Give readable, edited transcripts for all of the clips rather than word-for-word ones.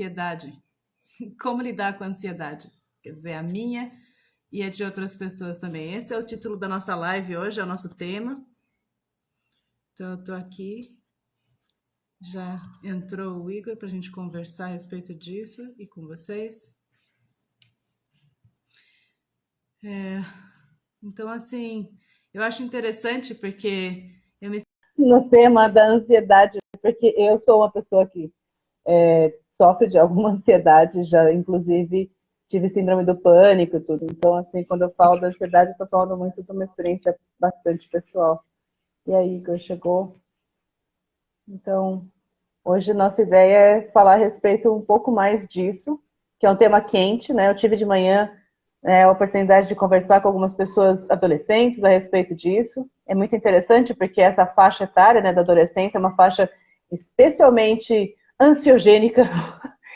ansiedade. Como lidar com a ansiedade? Quer dizer, a minha e a de outras pessoas também. Esse é o título da nossa live hoje, é o nosso tema. Então, eu estou aqui. Já entrou o Igor para a gente conversar a respeito disso e com vocês. Então, assim, eu acho interessante porque eu me... No tema da ansiedade, porque eu sou uma pessoa que sofre de alguma ansiedade, já inclusive tive síndrome do pânico e tudo. Então, assim, quando eu falo da ansiedade, eu estou falando muito de uma experiência bastante pessoal. E aí, Igor chegou. Então, hoje nossa ideia é falar a respeito um pouco mais disso, que é um tema quente, né? Eu tive de manhã a oportunidade de conversar com algumas pessoas adolescentes a respeito disso. É muito interessante porque essa faixa etária, né, da adolescência é uma faixa especialmente ansiogênica.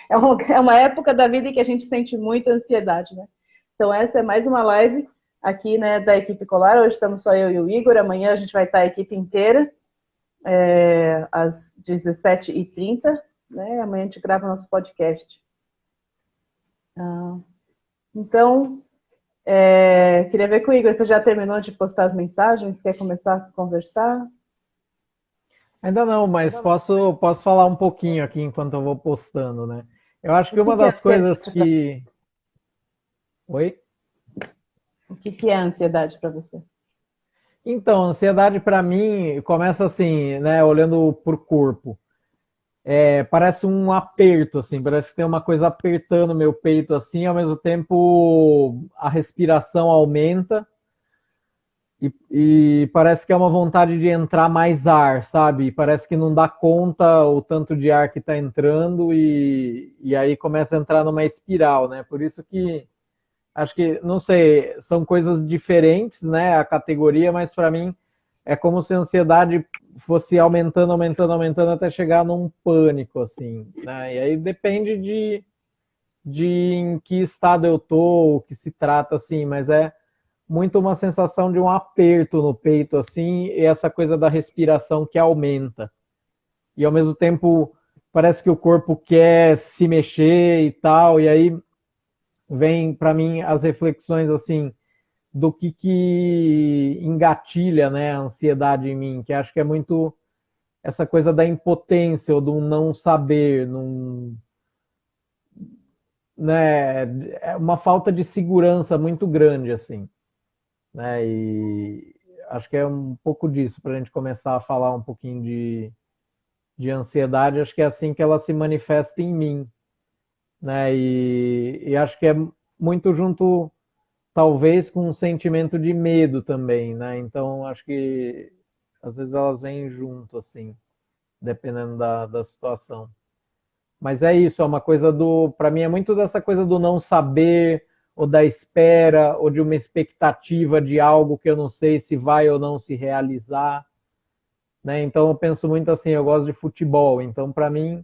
É uma época da vida em que a gente sente muita ansiedade, né? Então essa é mais uma live aqui, né, da equipe Colar. Hoje estamos só eu e o Igor. Amanhã a gente vai estar a equipe inteira, às 17h30. Né? Amanhã a gente grava nosso podcast. Então, queria ver com o Igor, você já terminou de postar as mensagens? Quer começar a conversar? Ainda não, mas posso falar um pouquinho aqui enquanto eu vou postando, né? Eu acho que uma das coisas que... Oi? O que é ansiedade para você? Então, ansiedade para mim começa assim, né? Olhando pro corpo. Parece um aperto, assim, parece que tem uma coisa apertando meu peito, assim, ao mesmo tempo a respiração aumenta e parece que é uma vontade de entrar mais ar, sabe? Parece que não dá conta o tanto de ar que está entrando e aí começa a entrar numa espiral, né? Por isso que acho que, não sei, são coisas diferentes, né? A categoria, mas para mim é como se a ansiedade fosse aumentando, aumentando, aumentando até chegar num pânico, assim, né? E aí depende de em que estado eu tô, o que se trata, assim, mas é muito uma sensação de um aperto no peito, assim, e essa coisa da respiração que aumenta. E ao mesmo tempo parece que o corpo quer se mexer e tal, e aí vem para mim as reflexões, assim, do que engatilha, né, a ansiedade em mim, que acho que é muito essa coisa da impotência ou do não saber, né, é uma falta de segurança muito grande, assim, né, e acho que é um pouco disso para a gente começar a falar um pouquinho de ansiedade, acho que é assim que ela se manifesta em mim, né, e acho que é muito junto talvez com um sentimento de medo também, né? Então acho que às vezes elas vêm junto, assim, dependendo da situação. Mas é isso, é uma coisa para mim é muito dessa coisa do não saber, ou da espera, ou de uma expectativa de algo que eu não sei se vai ou não se realizar, né? Então eu penso muito assim, eu gosto de futebol, então para mim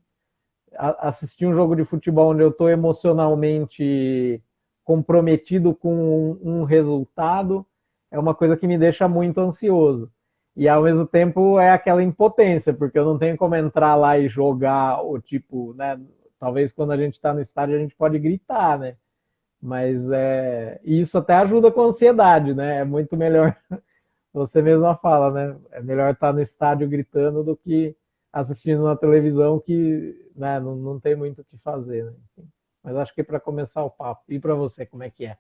assistir um jogo de futebol onde eu estou emocionalmente comprometido com um resultado é uma coisa que me deixa muito ansioso. E ao mesmo tempo é aquela impotência, porque eu não tenho como entrar lá e jogar, ou tipo, né? Talvez quando a gente está no estádio a gente pode gritar, né? Mas isso até ajuda com a ansiedade, né? É muito melhor, você mesma fala, né? É melhor estar no estádio gritando do que assistindo na televisão que, né, não tem muito o que fazer, né? Mas acho que para começar o papo. E para você, como é que é?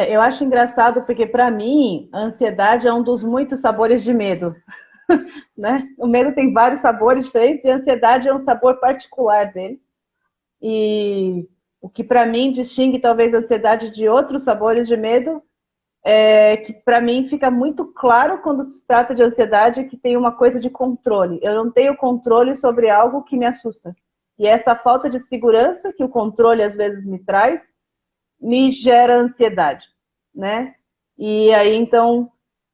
Eu acho engraçado porque, para mim, a ansiedade é um dos muitos sabores de medo. Né? O medo tem vários sabores diferentes e a ansiedade é um sabor particular dele. E o que, para mim, distingue talvez a ansiedade de outros sabores de medo é que, para mim, fica muito claro quando se trata de ansiedade que tem uma coisa de controle. Eu não tenho controle sobre algo que me assusta. E essa falta de segurança que o controle às vezes me traz me gera ansiedade, né? E aí, então,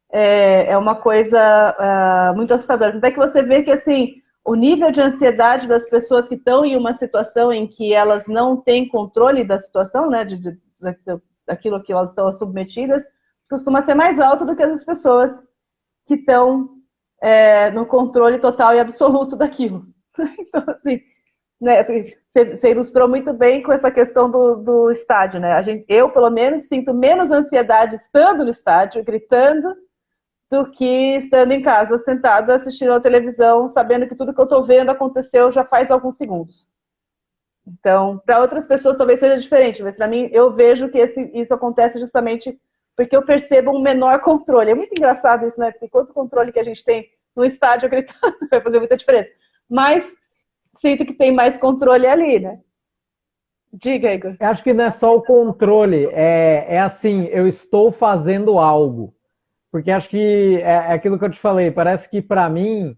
é uma coisa muito assustadora. Até que você vê que, assim, o nível de ansiedade das pessoas que estão em uma situação em que elas não têm controle da situação, né, daquilo que elas estão submetidas, costuma ser mais alto do que as pessoas que estão no controle total e absoluto daquilo. Então, assim, né, você ilustrou muito bem com essa questão do estádio, né? Eu, pelo menos, sinto menos ansiedade estando no estádio, gritando, do que estando em casa, sentada, assistindo a televisão, sabendo que tudo que eu estou vendo aconteceu já faz alguns segundos. Então, para outras pessoas talvez seja diferente, mas para mim, eu vejo que isso acontece justamente porque eu percebo um menor controle. É muito engraçado isso, né? Porque quanto controle que a gente tem no estádio gritando vai fazer muita diferença. Mas sinto que tem mais controle ali, né? Diga, Igor. Eu acho que não é só o controle, é assim, eu estou fazendo algo. Porque acho que é aquilo que eu te falei, parece que para mim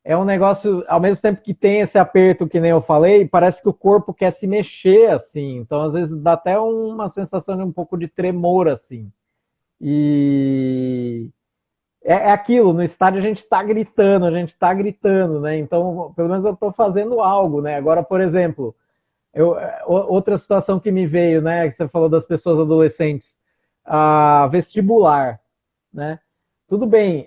é um negócio, ao mesmo tempo que tem esse aperto que nem eu falei, parece que o corpo quer se mexer, assim. Então, às vezes, dá até uma sensação de um pouco de tremor, assim. E é aquilo, no estádio a gente tá gritando, né? Então, pelo menos eu tô fazendo algo, né? Agora, por exemplo, outra situação que me veio, né? Que você falou das pessoas adolescentes, a vestibular, né? Tudo bem,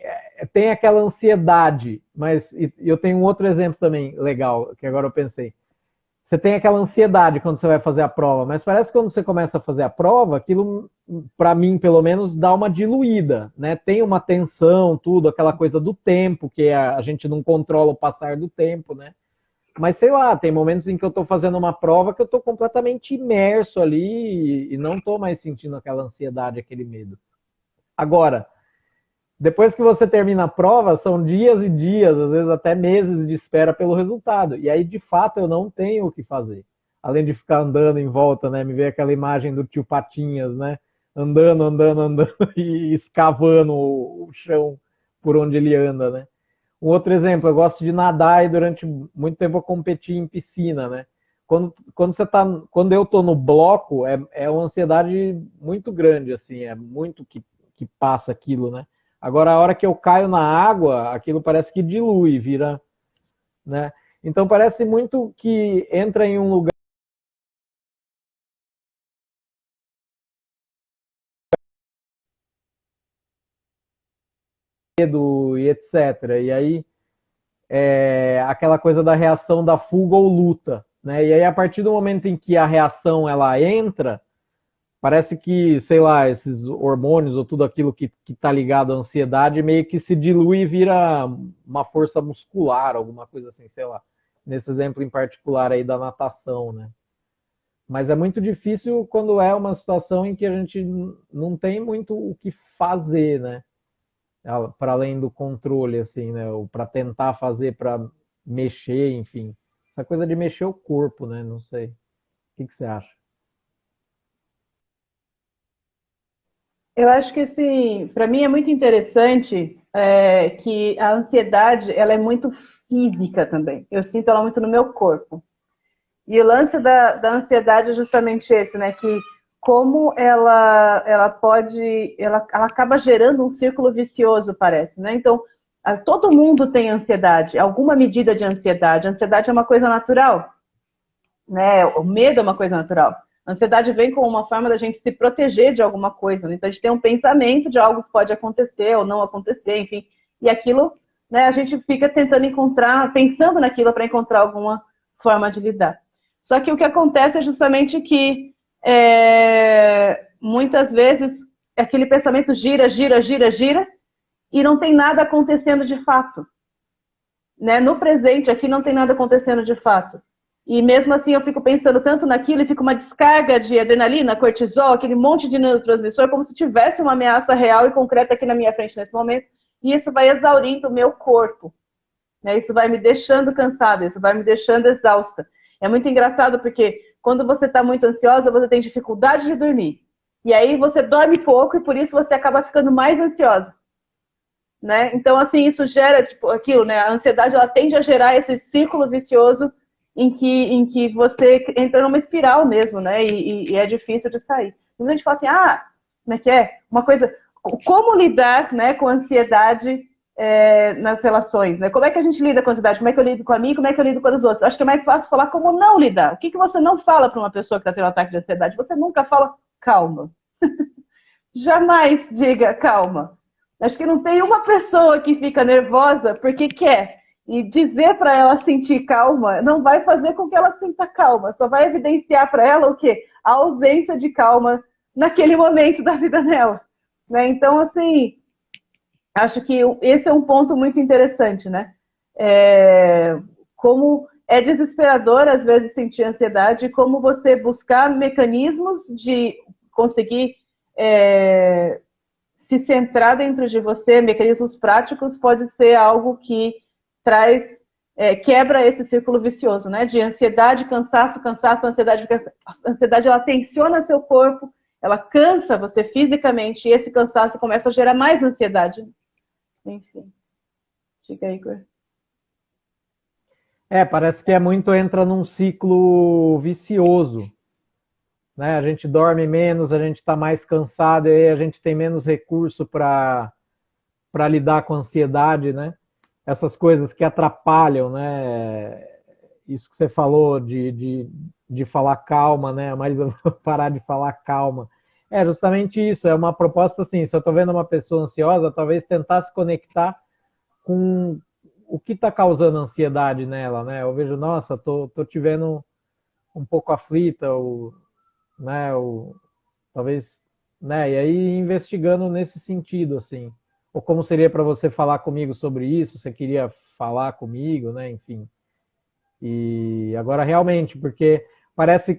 tem aquela ansiedade, mas eu tenho um outro exemplo também legal, que agora eu pensei. Você tem aquela ansiedade quando você vai fazer a prova, mas parece que quando você começa a fazer a prova, aquilo, para mim, pelo menos, dá uma diluída, né? Tem uma tensão, tudo, aquela coisa do tempo, que a gente não controla o passar do tempo, né? Mas sei lá, tem momentos em que eu estou fazendo uma prova que eu estou completamente imerso ali e não estou mais sentindo aquela ansiedade, aquele medo. Agora, depois que você termina a prova, são dias e dias, às vezes até meses de espera pelo resultado. E aí, de fato, eu não tenho o que fazer. Além de ficar andando em volta, né? Me vê aquela imagem do tio Patinhas, né? Andando, andando, andando e escavando o chão por onde ele anda, né? Um outro exemplo, eu gosto de nadar e durante muito tempo eu competi em piscina, né? Quando eu tô no bloco, é uma ansiedade muito grande, assim, é muito que passa aquilo, né? Agora, a hora que eu caio na água, aquilo parece que dilui, vira, né? Então, parece muito que entra em um lugar e etc. E aí, aquela coisa da reação da fuga ou luta, né? E aí, a partir do momento em que a reação ela entra, parece que, sei lá, esses hormônios ou tudo aquilo que está ligado à ansiedade meio que se dilui e vira uma força muscular, alguma coisa assim, sei lá. Nesse exemplo em particular aí da natação, né? Mas é muito difícil quando é uma situação em que a gente não tem muito o que fazer, né? Para além do controle, assim, né? Ou para tentar fazer, para mexer, enfim. Essa coisa de mexer o corpo, né? Não sei. O que você acha? Eu acho que, assim, para mim é muito interessante que a ansiedade, ela é muito física também. Eu sinto ela muito no meu corpo. E o lance da ansiedade é justamente esse, né? Que como ela pode, ela acaba gerando um círculo vicioso, parece, né? Então, todo mundo tem ansiedade, alguma medida de ansiedade. A ansiedade é uma coisa natural, né? O medo é uma coisa natural. A ansiedade vem como uma forma da gente se proteger de alguma coisa, né? Então a gente tem um pensamento de algo que pode acontecer ou não acontecer, enfim. E aquilo, né, a gente fica tentando encontrar, pensando naquilo para encontrar alguma forma de lidar. Só que o que acontece é justamente que muitas vezes aquele pensamento gira, gira, gira, gira e não tem nada acontecendo de fato. Né? No presente aqui não tem nada acontecendo de fato. E mesmo assim eu fico pensando tanto naquilo e fica uma descarga de adrenalina, cortisol, aquele monte de neurotransmissor, como se tivesse uma ameaça real e concreta aqui na minha frente nesse momento. E isso vai exaurindo o meu corpo. Né? Isso vai me deixando cansada, isso vai me deixando exausta. É muito engraçado porque quando você está muito ansiosa, você tem dificuldade de dormir. E aí você dorme pouco e por isso você acaba ficando mais ansiosa. Né? Então, assim, isso gera tipo, aquilo, né? A ansiedade ela tende a gerar esse círculo vicioso em que você entra numa espiral mesmo, né? E é difícil de sair. Quando a gente fala assim, como é que é? Uma coisa, como lidar, né, com a ansiedade nas relações, né? Como é que a gente lida com a ansiedade? Como é que eu lido com a mim? Como é que eu lido com os outros? Acho que é mais fácil falar como não lidar. O que você não fala para uma pessoa que está tendo um ataque de ansiedade? Você nunca fala calma. Jamais diga calma. Acho que não tem uma pessoa que fica nervosa porque quer. E dizer para ela sentir calma não vai fazer com que ela sinta calma, só vai evidenciar para ela o quê? A ausência de calma naquele momento da vida dela. Né? Então, assim, acho que esse é um ponto muito interessante, né? Como é desesperador, às vezes, sentir ansiedade, como você buscar mecanismos de conseguir se centrar dentro de você, mecanismos práticos, pode ser algo que quebra esse círculo vicioso, né? De ansiedade, cansaço, ansiedade. A ansiedade, ela tensiona seu corpo, ela cansa você fisicamente, e esse cansaço começa a gerar mais ansiedade. Enfim. Fica aí, Igor. Parece que entra num ciclo vicioso, né? A gente dorme menos, a gente está mais cansado, e aí a gente tem menos recurso para lidar com a ansiedade, né? Essas coisas que atrapalham, né? Isso que você falou de falar calma, né? Mas eu vou parar de falar calma. É justamente isso, é uma proposta assim, se eu estou vendo uma pessoa ansiosa, talvez tentar se conectar com o que está causando ansiedade nela, né? Eu vejo, nossa, tô te vendo um pouco aflita, né? Talvez, né? E aí investigando nesse sentido, assim. Ou como seria para você falar comigo sobre isso? Você queria falar comigo, né? Enfim. E agora realmente, porque parece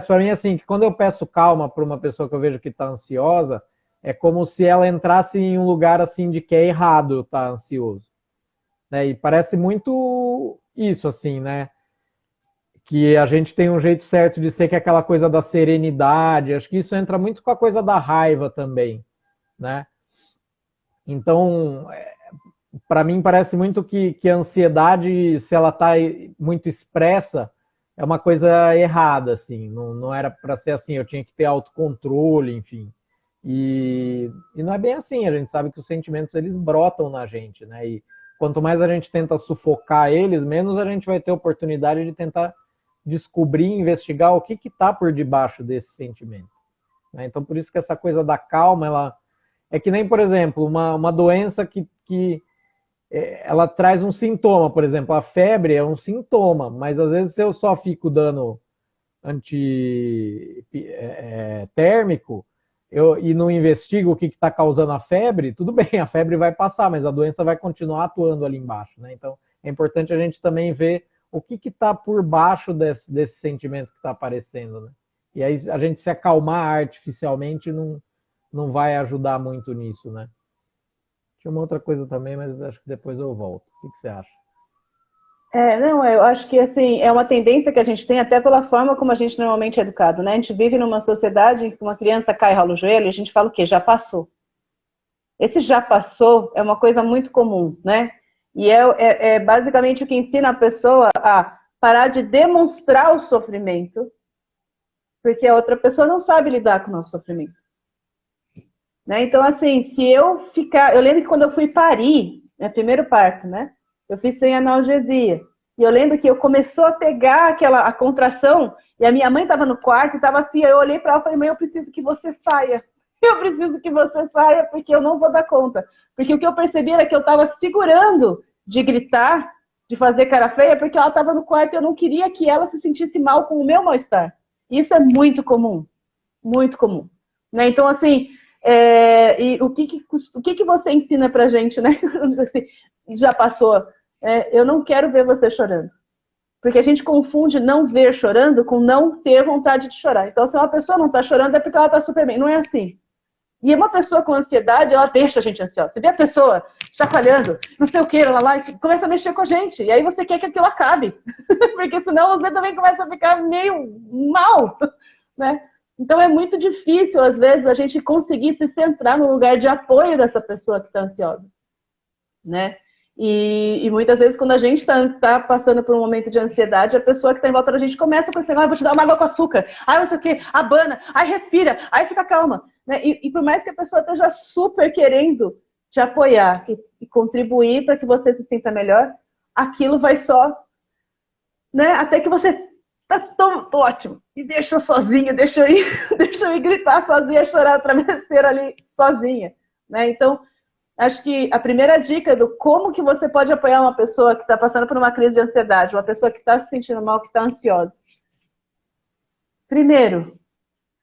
para mim assim que quando eu peço calma para uma pessoa que eu vejo que está ansiosa, é como se ela entrasse em um lugar assim de que é errado eu estar ansioso, né? E parece muito isso assim, né? Que a gente tem um jeito certo de ser, que é aquela coisa da serenidade. Acho que isso entra muito com a coisa da raiva também, né? Então, para mim parece muito que a ansiedade, se ela está muito expressa, é uma coisa errada, assim. Não era para ser assim, eu tinha que ter autocontrole, enfim. E não é bem assim, a gente sabe que os sentimentos, eles brotam na gente, né? E quanto mais a gente tenta sufocar eles, menos a gente vai ter oportunidade de tentar descobrir, investigar o que está por debaixo desse sentimento, né? Então, por isso que essa coisa da calma, ela é que nem, por exemplo, uma doença que ela traz um sintoma, por exemplo, a febre é um sintoma, mas às vezes se eu só fico dando antitérmico e não investigo o que está causando a febre, tudo bem, a febre vai passar, mas a doença vai continuar atuando ali embaixo, né? Então, é importante a gente também ver o que está por baixo desse sentimento que está aparecendo, né? E aí a gente se acalmar artificialmente não vai ajudar muito nisso, né? Tinha uma outra coisa também, mas acho que depois eu volto. O que você acha? Não, eu acho que assim, é uma tendência que a gente tem até pela forma como a gente normalmente é educado, né? A gente vive numa sociedade em que uma criança cai e rola o joelho e a gente fala o quê? Já passou. Esse já passou é uma coisa muito comum, né? E é basicamente o que ensina a pessoa a parar de demonstrar o sofrimento, porque a outra pessoa não sabe lidar com o nosso sofrimento. Né? Então, assim, se eu ficar... Eu lembro que quando eu fui parir, meu primeiro parto, né? Eu fiz sem analgesia. E eu lembro que eu começou a pegar a contração, e a minha mãe estava no quarto e estava assim, eu olhei para ela e falei, mãe, eu preciso que você saia. Eu preciso que você saia, porque eu não vou dar conta. Porque o que eu percebi era que eu estava segurando de gritar, de fazer cara feia, porque ela estava no quarto e eu não queria que ela se sentisse mal com o meu mal-estar. Isso é muito comum. Muito comum. Né? Então, assim, e o que você ensina pra gente, né? Assim, já passou. Eu não quero ver você chorando. Porque a gente confunde não ver chorando com não ter vontade de chorar. Então, se uma pessoa não está chorando, é porque ela está super bem. Não é assim. E uma pessoa com ansiedade, ela deixa a gente ansiosa. Você vê a pessoa chacoalhando, não sei o que, lá, começa a mexer com a gente. E aí você quer que aquilo acabe. Porque senão você também começa a ficar meio mal, né? Então é muito difícil, às vezes, a gente conseguir se centrar no lugar de apoio dessa pessoa que está ansiosa, né? E muitas vezes, quando a gente está passando por um momento de ansiedade, a pessoa que está em volta da gente começa com esse negócio, vou te dar uma água com açúcar, não sei o quê, abana, aí respira, aí fica calma. Né? E por mais que a pessoa esteja super querendo te apoiar e contribuir para que você se sinta melhor, aquilo vai só, né? Até que você tô ótimo, me deixa sozinha, deixa eu ir gritar sozinha, chorar a travesseira ali sozinha. Né? Então, Acho que a primeira dica do como que você pode apoiar uma pessoa que está passando por uma crise de ansiedade, uma pessoa que está se sentindo mal, que está ansiosa. Primeiro,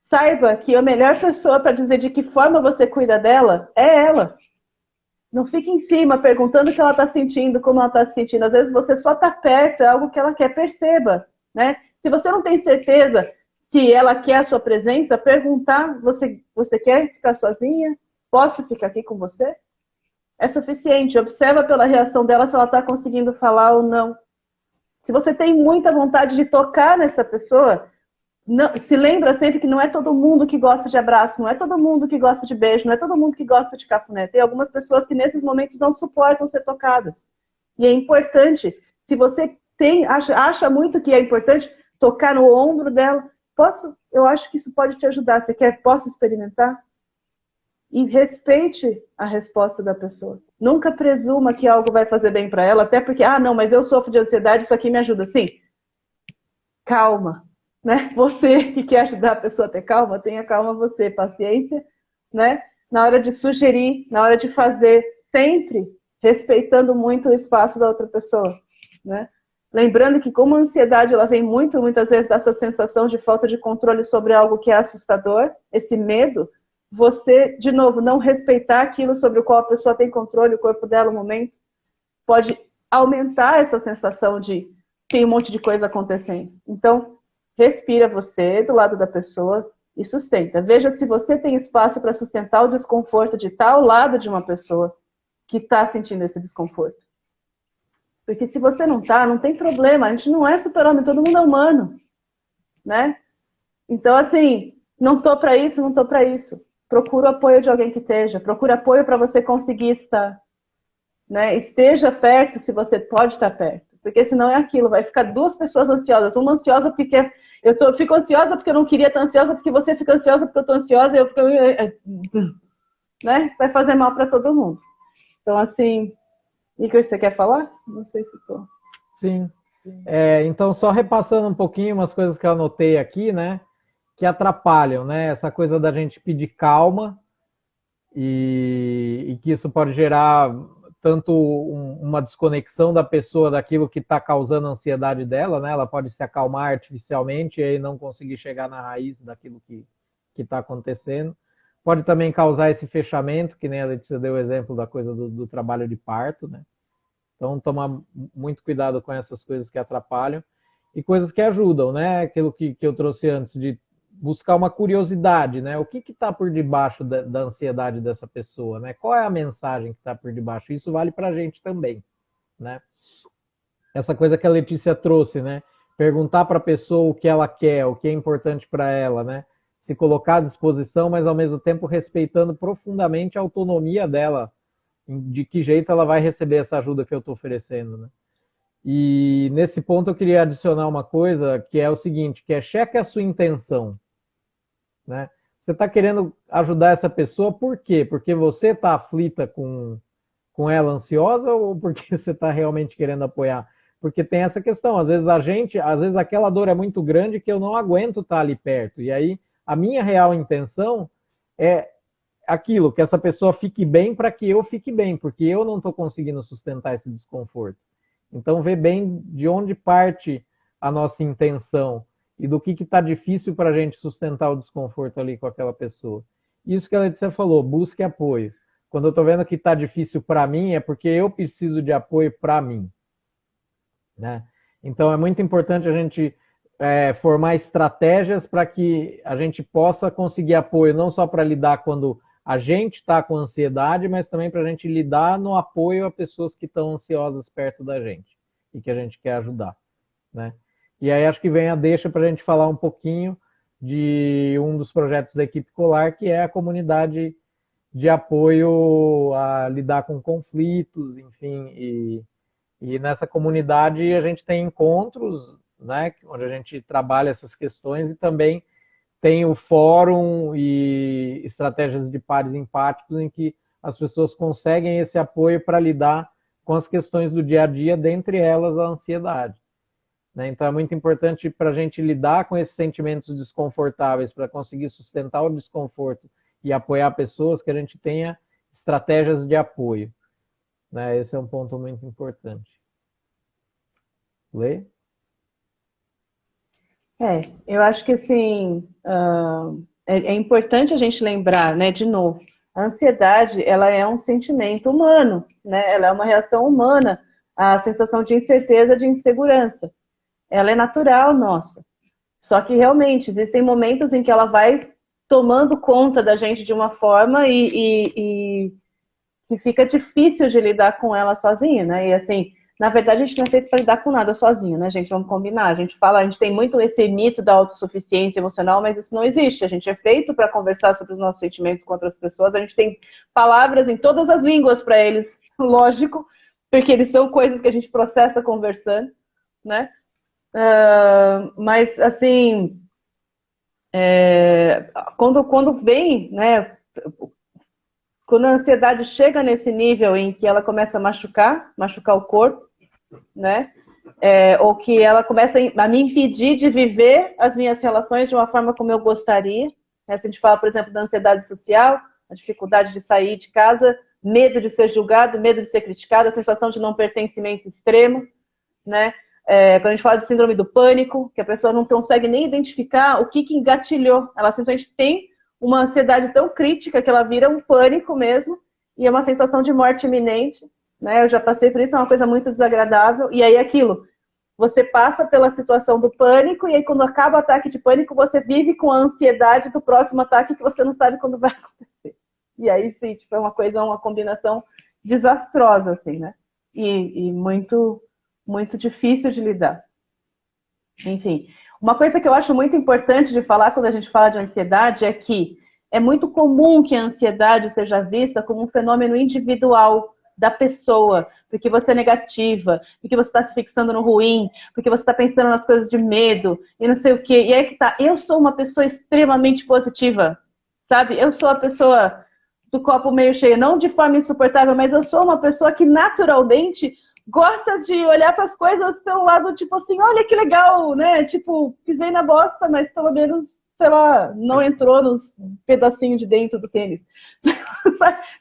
saiba que a melhor pessoa para dizer de que forma você cuida dela é ela. Não fique em cima perguntando o que ela está sentindo, como ela está se sentindo. Às vezes você só está perto, é algo que ela quer, perceba. Né? Se você não tem certeza se ela quer a sua presença, perguntar, você quer ficar sozinha? Posso ficar aqui com você? É suficiente. Observa pela reação dela se ela está conseguindo falar ou não. Se você tem muita vontade de tocar nessa pessoa, não, se lembra sempre que não é todo mundo que gosta de abraço, não é todo mundo que gosta de beijo, não é todo mundo que gosta de cafuné. Tem algumas pessoas que nesses momentos não suportam ser tocadas. E é importante, se você acha muito que é importante tocar no ombro dela, eu acho que isso pode te ajudar. Você quer? Posso experimentar? E respeite a resposta da pessoa. Nunca presuma que algo vai fazer bem para ela, até porque, não, mas eu sofro de ansiedade, isso aqui me ajuda. Sim, calma. Né? Você que quer ajudar a pessoa a ter calma, tenha calma você, paciência, né? Na hora de sugerir, na hora de fazer, sempre respeitando muito o espaço da outra pessoa, né? Lembrando que como a ansiedade ela vem muitas vezes dessa sensação de falta de controle sobre algo que é assustador, esse medo, você, de novo, não respeitar aquilo sobre o qual a pessoa tem controle, o corpo dela, o momento, pode aumentar essa sensação de tem um monte de coisa acontecendo. Então, respira você do lado da pessoa e sustenta. Veja se você tem espaço para sustentar o desconforto de estar ao lado de uma pessoa que está sentindo esse desconforto. Porque se você não está, não tem problema. A gente não é super-homem, todo mundo é humano. Né? Então, assim, não estou para isso, não estou para isso. Procura o apoio de alguém que esteja. Procura apoio para você conseguir estar. Né? Esteja perto se você pode estar perto. Porque senão é aquilo, vai ficar duas pessoas ansiosas. Uma ansiosa porque quer... fico ansiosa porque eu não queria estar ansiosa, porque você fica ansiosa porque eu estou ansiosa, e eu fico... Né? Vai fazer mal para todo mundo. Então, assim... Igor, você quer falar? Não sei se estou... Sim. Então, só repassando um pouquinho umas coisas que eu anotei aqui, né? Que atrapalham, né? Essa coisa da gente pedir calma e que isso pode gerar tanto uma desconexão da pessoa daquilo que está causando a ansiedade dela, né? Ela pode se acalmar artificialmente e aí não conseguir chegar na raiz daquilo que está acontecendo. Pode também causar esse fechamento, que nem a Letícia deu o exemplo da coisa do trabalho de parto, né? Então, tomar muito cuidado com essas coisas que atrapalham e coisas que ajudam, né? Aquilo que eu trouxe antes, de buscar uma curiosidade, né? O que está por debaixo da ansiedade dessa pessoa, né? Qual é a mensagem que está por debaixo? Isso vale para a gente também, né? Essa coisa que a Letícia trouxe, né? Perguntar para a pessoa o que ela quer, o que é importante para ela, né? Se colocar à disposição, mas ao mesmo tempo respeitando profundamente a autonomia dela, de que jeito ela vai receber essa ajuda que eu estou oferecendo, né? E nesse ponto eu queria adicionar uma coisa, que é o seguinte, que é cheque a sua intenção, né? Você está querendo ajudar essa pessoa por quê? Porque você está aflita com ela, ansiosa, ou porque você está realmente querendo apoiar? Porque tem essa questão, às vezes aquela dor é muito grande que eu não aguento estar ali perto, e aí a minha real intenção é aquilo, que essa pessoa fique bem para que eu fique bem, porque eu não estou conseguindo sustentar esse desconforto. Então, vê bem de onde parte a nossa intenção e do que está difícil para a gente sustentar o desconforto ali com aquela pessoa. Isso que a Letícia falou, busque apoio. Quando eu estou vendo que está difícil para mim, é porque eu preciso de apoio para mim, né? Então, é muito importante a gente formar estratégias para que a gente possa conseguir apoio, não só para lidar quando a gente está com ansiedade, mas também para a gente lidar no apoio a pessoas que estão ansiosas perto da gente e que a gente quer ajudar, né? E aí acho que vem a deixa para a gente falar um pouquinho de um dos projetos da equipe Colar, que é a comunidade de apoio a lidar com conflitos, enfim, e nessa comunidade a gente tem encontros, né, onde a gente trabalha essas questões e também tem o fórum e estratégias de pares empáticos em que as pessoas conseguem esse apoio para lidar com as questões do dia a dia, dentre elas a ansiedade, né? Então é muito importante para a gente lidar com esses sentimentos desconfortáveis, para conseguir sustentar o desconforto e apoiar pessoas, que a gente tenha estratégias de apoio. Né? Esse é um ponto muito importante. Lê? Eu acho que assim, é importante a gente lembrar, né, de novo, a ansiedade, ela é um sentimento humano, né? Ela é uma reação humana à sensação de incerteza, de insegurança. Ela é natural, nossa. Só que realmente existem momentos em que ela vai tomando conta da gente de uma forma e que fica difícil de lidar com ela sozinha, né? E assim, na verdade a gente não é feito para lidar com nada sozinho, né, gente? Vamos combinar. A gente tem muito esse mito da autossuficiência emocional, mas isso não existe. A gente é feito para conversar sobre os nossos sentimentos com outras pessoas. A gente tem palavras em todas as línguas para eles, lógico, porque eles são coisas que a gente processa conversando, né? Mas assim, quando vem, né? Quando a ansiedade chega nesse nível em que ela começa a machucar o corpo, né? Ou que ela começa a me impedir de viver as minhas relações de uma forma como eu gostaria. Né? Se a gente fala, por exemplo, da ansiedade social, a dificuldade de sair de casa, medo de ser julgado, medo de ser criticado, a sensação de não pertencimento extremo, né? Quando a gente fala de síndrome do pânico, que a pessoa não consegue nem identificar o que engatilhou. Ela simplesmente tem uma ansiedade tão crítica que ela vira um pânico mesmo, e é uma sensação de morte iminente, né? Eu já passei por isso, é uma coisa muito desagradável, e aí aquilo, você passa pela situação do pânico, e aí quando acaba o ataque de pânico, você vive com a ansiedade do próximo ataque que você não sabe quando vai acontecer. E aí sim, tipo, é uma combinação desastrosa, assim, né? E muito, muito difícil de lidar. Enfim, uma coisa que eu acho muito importante de falar quando a gente fala de ansiedade é que é muito comum que a ansiedade seja vista como um fenômeno individual da pessoa, porque você é negativa, porque você está se fixando no ruim, porque você está pensando nas coisas de medo e não sei o quê. E aí que tá, eu sou uma pessoa extremamente positiva, sabe? Eu sou a pessoa do copo meio cheio, não de forma insuportável, mas eu sou uma pessoa que naturalmente gosta de olhar para as coisas pelo lado, tipo assim, olha que legal, né? Tipo, pisei na bosta, mas pelo menos, sei lá, não entrou nos pedacinhos de dentro do tênis.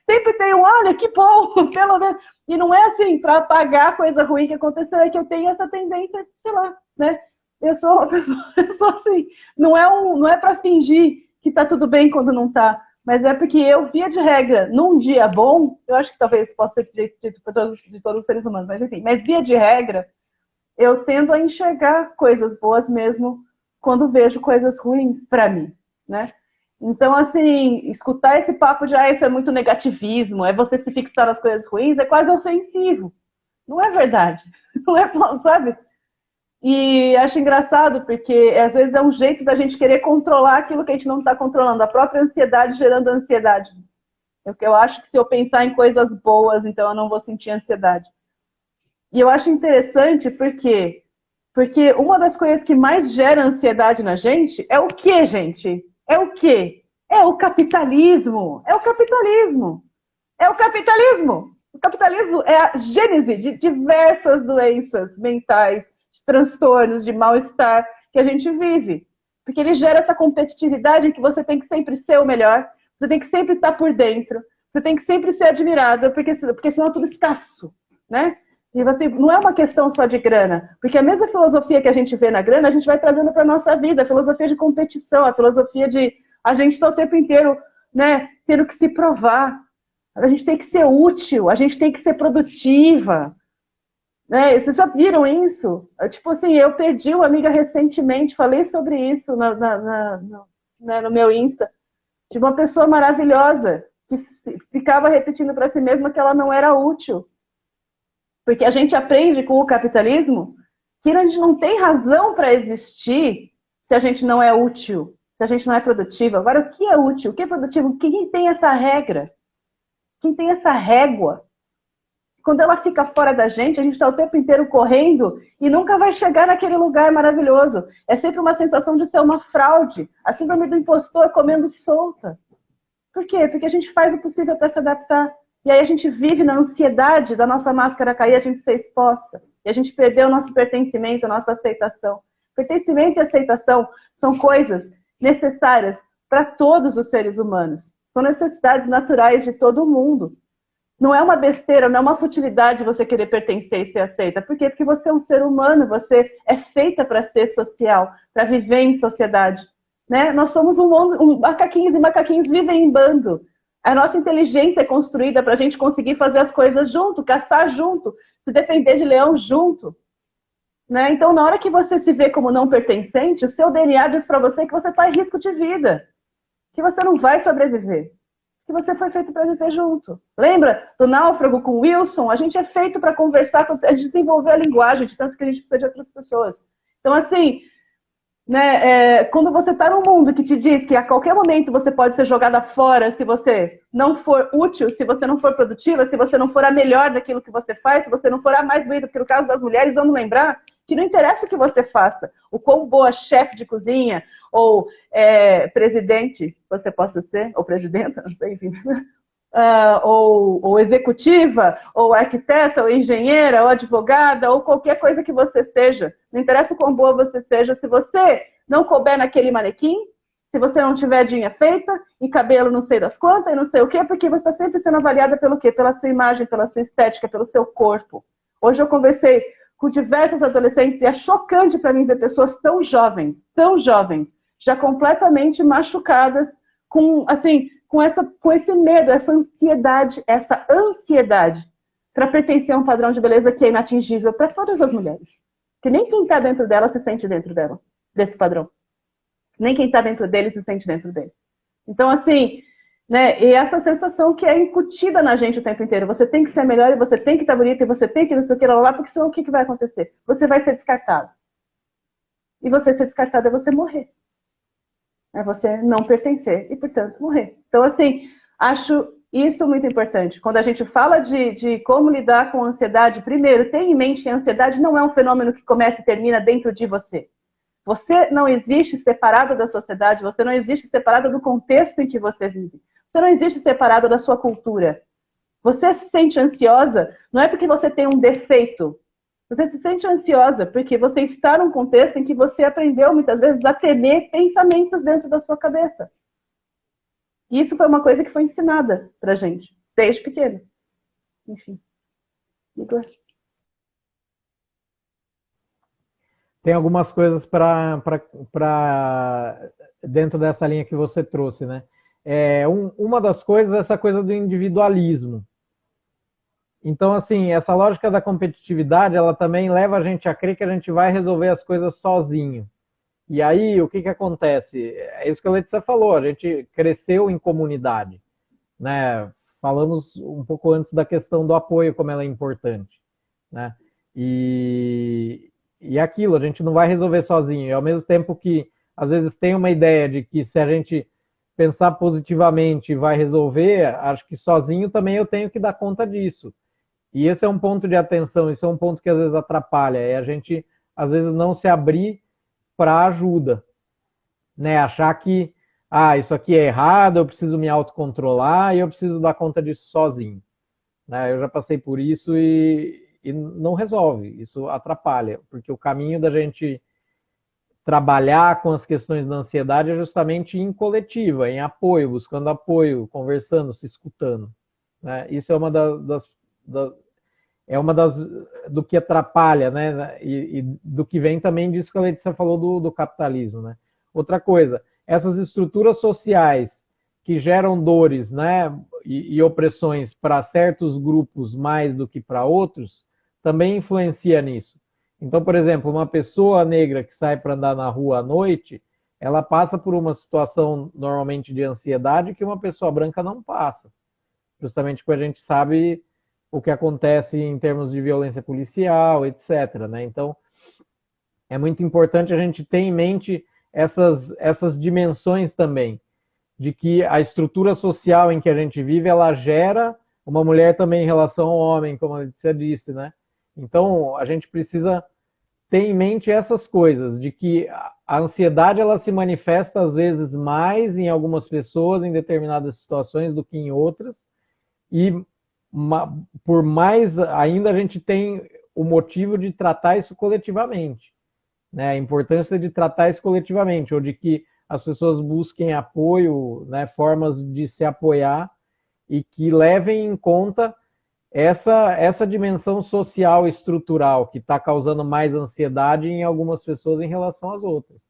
Sempre tem olha, que bom, pelo menos. E não é assim, para apagar a coisa ruim que aconteceu, é que eu tenho essa tendência, sei lá, né? Eu sou uma pessoa, eu sou assim, não é para fingir que tá tudo bem quando não tá. Mas é porque eu, via de regra, num dia bom, eu acho que talvez possa ser dito para todos os seres humanos, mas enfim, mas via de regra, eu tendo a enxergar coisas boas mesmo quando vejo coisas ruins para mim, né? Então, assim, escutar esse papo de isso é muito negativismo, é você se fixar nas coisas ruins, é quase ofensivo. Não é verdade. Não é, sabe? E acho engraçado, porque às vezes é um jeito da gente querer controlar aquilo que a gente não está controlando. A própria ansiedade gerando ansiedade. Eu acho que se eu pensar em coisas boas, então eu não vou sentir ansiedade. E eu acho interessante porque uma das coisas que mais gera ansiedade na gente é o quê, gente? É o quê? É o capitalismo. É o capitalismo. É o capitalismo. O capitalismo é a gênese de diversas doenças mentais, de transtornos, de mal-estar que a gente vive. Porque ele gera essa competitividade em que você tem que sempre ser o melhor, você tem que sempre estar por dentro, você tem que sempre ser admirado, porque senão é tudo escasso, né? E você, não é uma questão só de grana, porque a mesma filosofia que a gente vê na grana, a gente vai trazendo para a nossa vida, a filosofia de competição, a filosofia de a gente está o tempo inteiro, né, tendo que se provar. A gente tem que ser útil, a gente tem que ser produtiva. Né? Vocês já viram isso? Tipo assim, eu perdi uma amiga recentemente, falei sobre isso no meu Insta, de uma pessoa maravilhosa que ficava repetindo para si mesma que ela não era útil. Porque a gente aprende com o capitalismo que a gente não tem razão para existir se a gente não é útil, se a gente não é produtivo. Agora, o que é útil? O que é produtivo? Quem tem essa regra? Quem tem essa régua? Quando ela fica fora da gente, a gente está o tempo inteiro correndo e nunca vai chegar naquele lugar maravilhoso. É sempre uma sensação de ser uma fraude. A síndrome do impostor comendo solta. Por quê? Porque a gente faz o possível para se adaptar. E aí a gente vive na ansiedade da nossa máscara cair, a gente ser exposta. E a gente perdeu o nosso pertencimento, a nossa aceitação. Pertencimento e aceitação são coisas necessárias para todos os seres humanos. São necessidades naturais de todo mundo. Não é uma besteira, não é uma futilidade você querer pertencer e ser aceita. Por quê? Porque você é um ser humano, você é feita para ser social, para viver em sociedade. Né? Nós somos macaquinhos, e macaquinhos vivem em bando. A nossa inteligência é construída para a gente conseguir fazer as coisas junto, caçar junto, se defender de leão junto. Né? Então, na hora que você se vê como não pertencente, o seu DNA diz para você que você está em risco de vida, que você não vai sobreviver, que você foi feito para viver junto. Lembra do náufrago com Wilson? A gente é feito para conversar, a gente desenvolver a linguagem, de tanto que a gente precisa de outras pessoas. Então, assim, né, quando você está num mundo que te diz que a qualquer momento você pode ser jogada fora se você não for útil, se você não for produtiva, se você não for a melhor daquilo que você faz, se você não for a mais bonita, porque no caso das mulheres, vamos lembrar que não interessa o que você faça, o quão boa chefe de cozinha ou presidente você possa ser, ou presidenta, não sei, enfim, ou executiva, ou arquiteta, ou engenheira, ou advogada, ou qualquer coisa que você seja. Não interessa o quão boa você seja, se você não couber naquele manequim, se você não tiver dinha feita, e cabelo não sei das quantas, e não sei o quê, porque você está sempre sendo avaliada pelo quê? Pela sua imagem, pela sua estética, pelo seu corpo. Hoje eu conversei com diversas adolescentes e é chocante para mim ver pessoas tão jovens, já completamente machucadas, com esse medo, essa ansiedade para pertencer a um padrão de beleza que é inatingível para todas as mulheres. Que nem quem está dentro dela se sente dentro dela, desse padrão. Nem quem está dentro dele se sente dentro dele. Então, assim, né, e essa sensação que é incutida na gente o tempo inteiro. Você tem que ser melhor, e você tem que estar bonita, e você tem que não sei o que lá, porque senão o que vai acontecer? Você vai ser descartado. E você ser descartado é você morrer. É você não pertencer e, portanto, morrer. Então, assim, acho isso muito importante. Quando a gente fala de como lidar com a ansiedade, primeiro, tenha em mente que a ansiedade não é um fenômeno que começa e termina dentro de você. Você não existe separado da sociedade, você não existe separado do contexto em que você vive. Você não existe separado da sua cultura. Você se sente ansiosa, não é porque você tem um defeito. Você se sente ansiosa porque você está num contexto em que você aprendeu, muitas vezes, a temer pensamentos dentro da sua cabeça. E isso foi uma coisa que foi ensinada pra gente, desde pequeno. Enfim. Igor? Tem algumas coisas para dentro dessa linha que você trouxe, né? Uma das coisas é essa coisa do individualismo. Então, assim, essa lógica da competitividade, ela também leva a gente a crer que a gente vai resolver as coisas sozinho. E aí, o que acontece? É isso que a Letícia falou, a gente cresceu em comunidade, né? Falamos um pouco antes da questão do apoio, como ela é importante, né? E aquilo, a gente não vai resolver sozinho. E ao mesmo tempo que, às vezes, tem uma ideia de que se a gente pensar positivamente vai resolver, acho que sozinho também eu tenho que dar conta disso. E esse é um ponto de atenção, isso é um ponto que às vezes atrapalha, é a gente, às vezes, não se abrir para ajuda, né? Achar que, isso aqui é errado, eu preciso me autocontrolar e eu preciso dar conta disso sozinho. Né? Eu já passei por isso e não resolve, isso atrapalha, porque o caminho da gente trabalhar com as questões da ansiedade é justamente em coletiva, em apoio, buscando apoio, conversando, se escutando. Né? Isso é uma do que atrapalha, né? E do que vem também disso que a Letícia falou do capitalismo. Né? Outra coisa, essas estruturas sociais que geram dores, né, e opressões para certos grupos mais do que para outros, também influencia nisso. Então, por exemplo, uma pessoa negra que sai para andar na rua à noite, ela passa por uma situação normalmente de ansiedade que uma pessoa branca não passa. Justamente porque a gente sabe o que acontece em termos de violência policial, etc. Né? Então, é muito importante a gente ter em mente essas dimensões também, de que a estrutura social em que a gente vive, ela gera uma mulher também em relação ao homem, como a Letícia disse, né? Então, a gente precisa ter em mente essas coisas, de que a ansiedade ela se manifesta às vezes mais em algumas pessoas, em determinadas situações, do que em outras, e por mais ainda a gente tem o motivo de tratar isso coletivamente, né? A importância de tratar isso coletivamente, ou de que as pessoas busquem apoio, né, formas de se apoiar e que levem em conta essa dimensão social e estrutural que está causando mais ansiedade em algumas pessoas em relação às outras.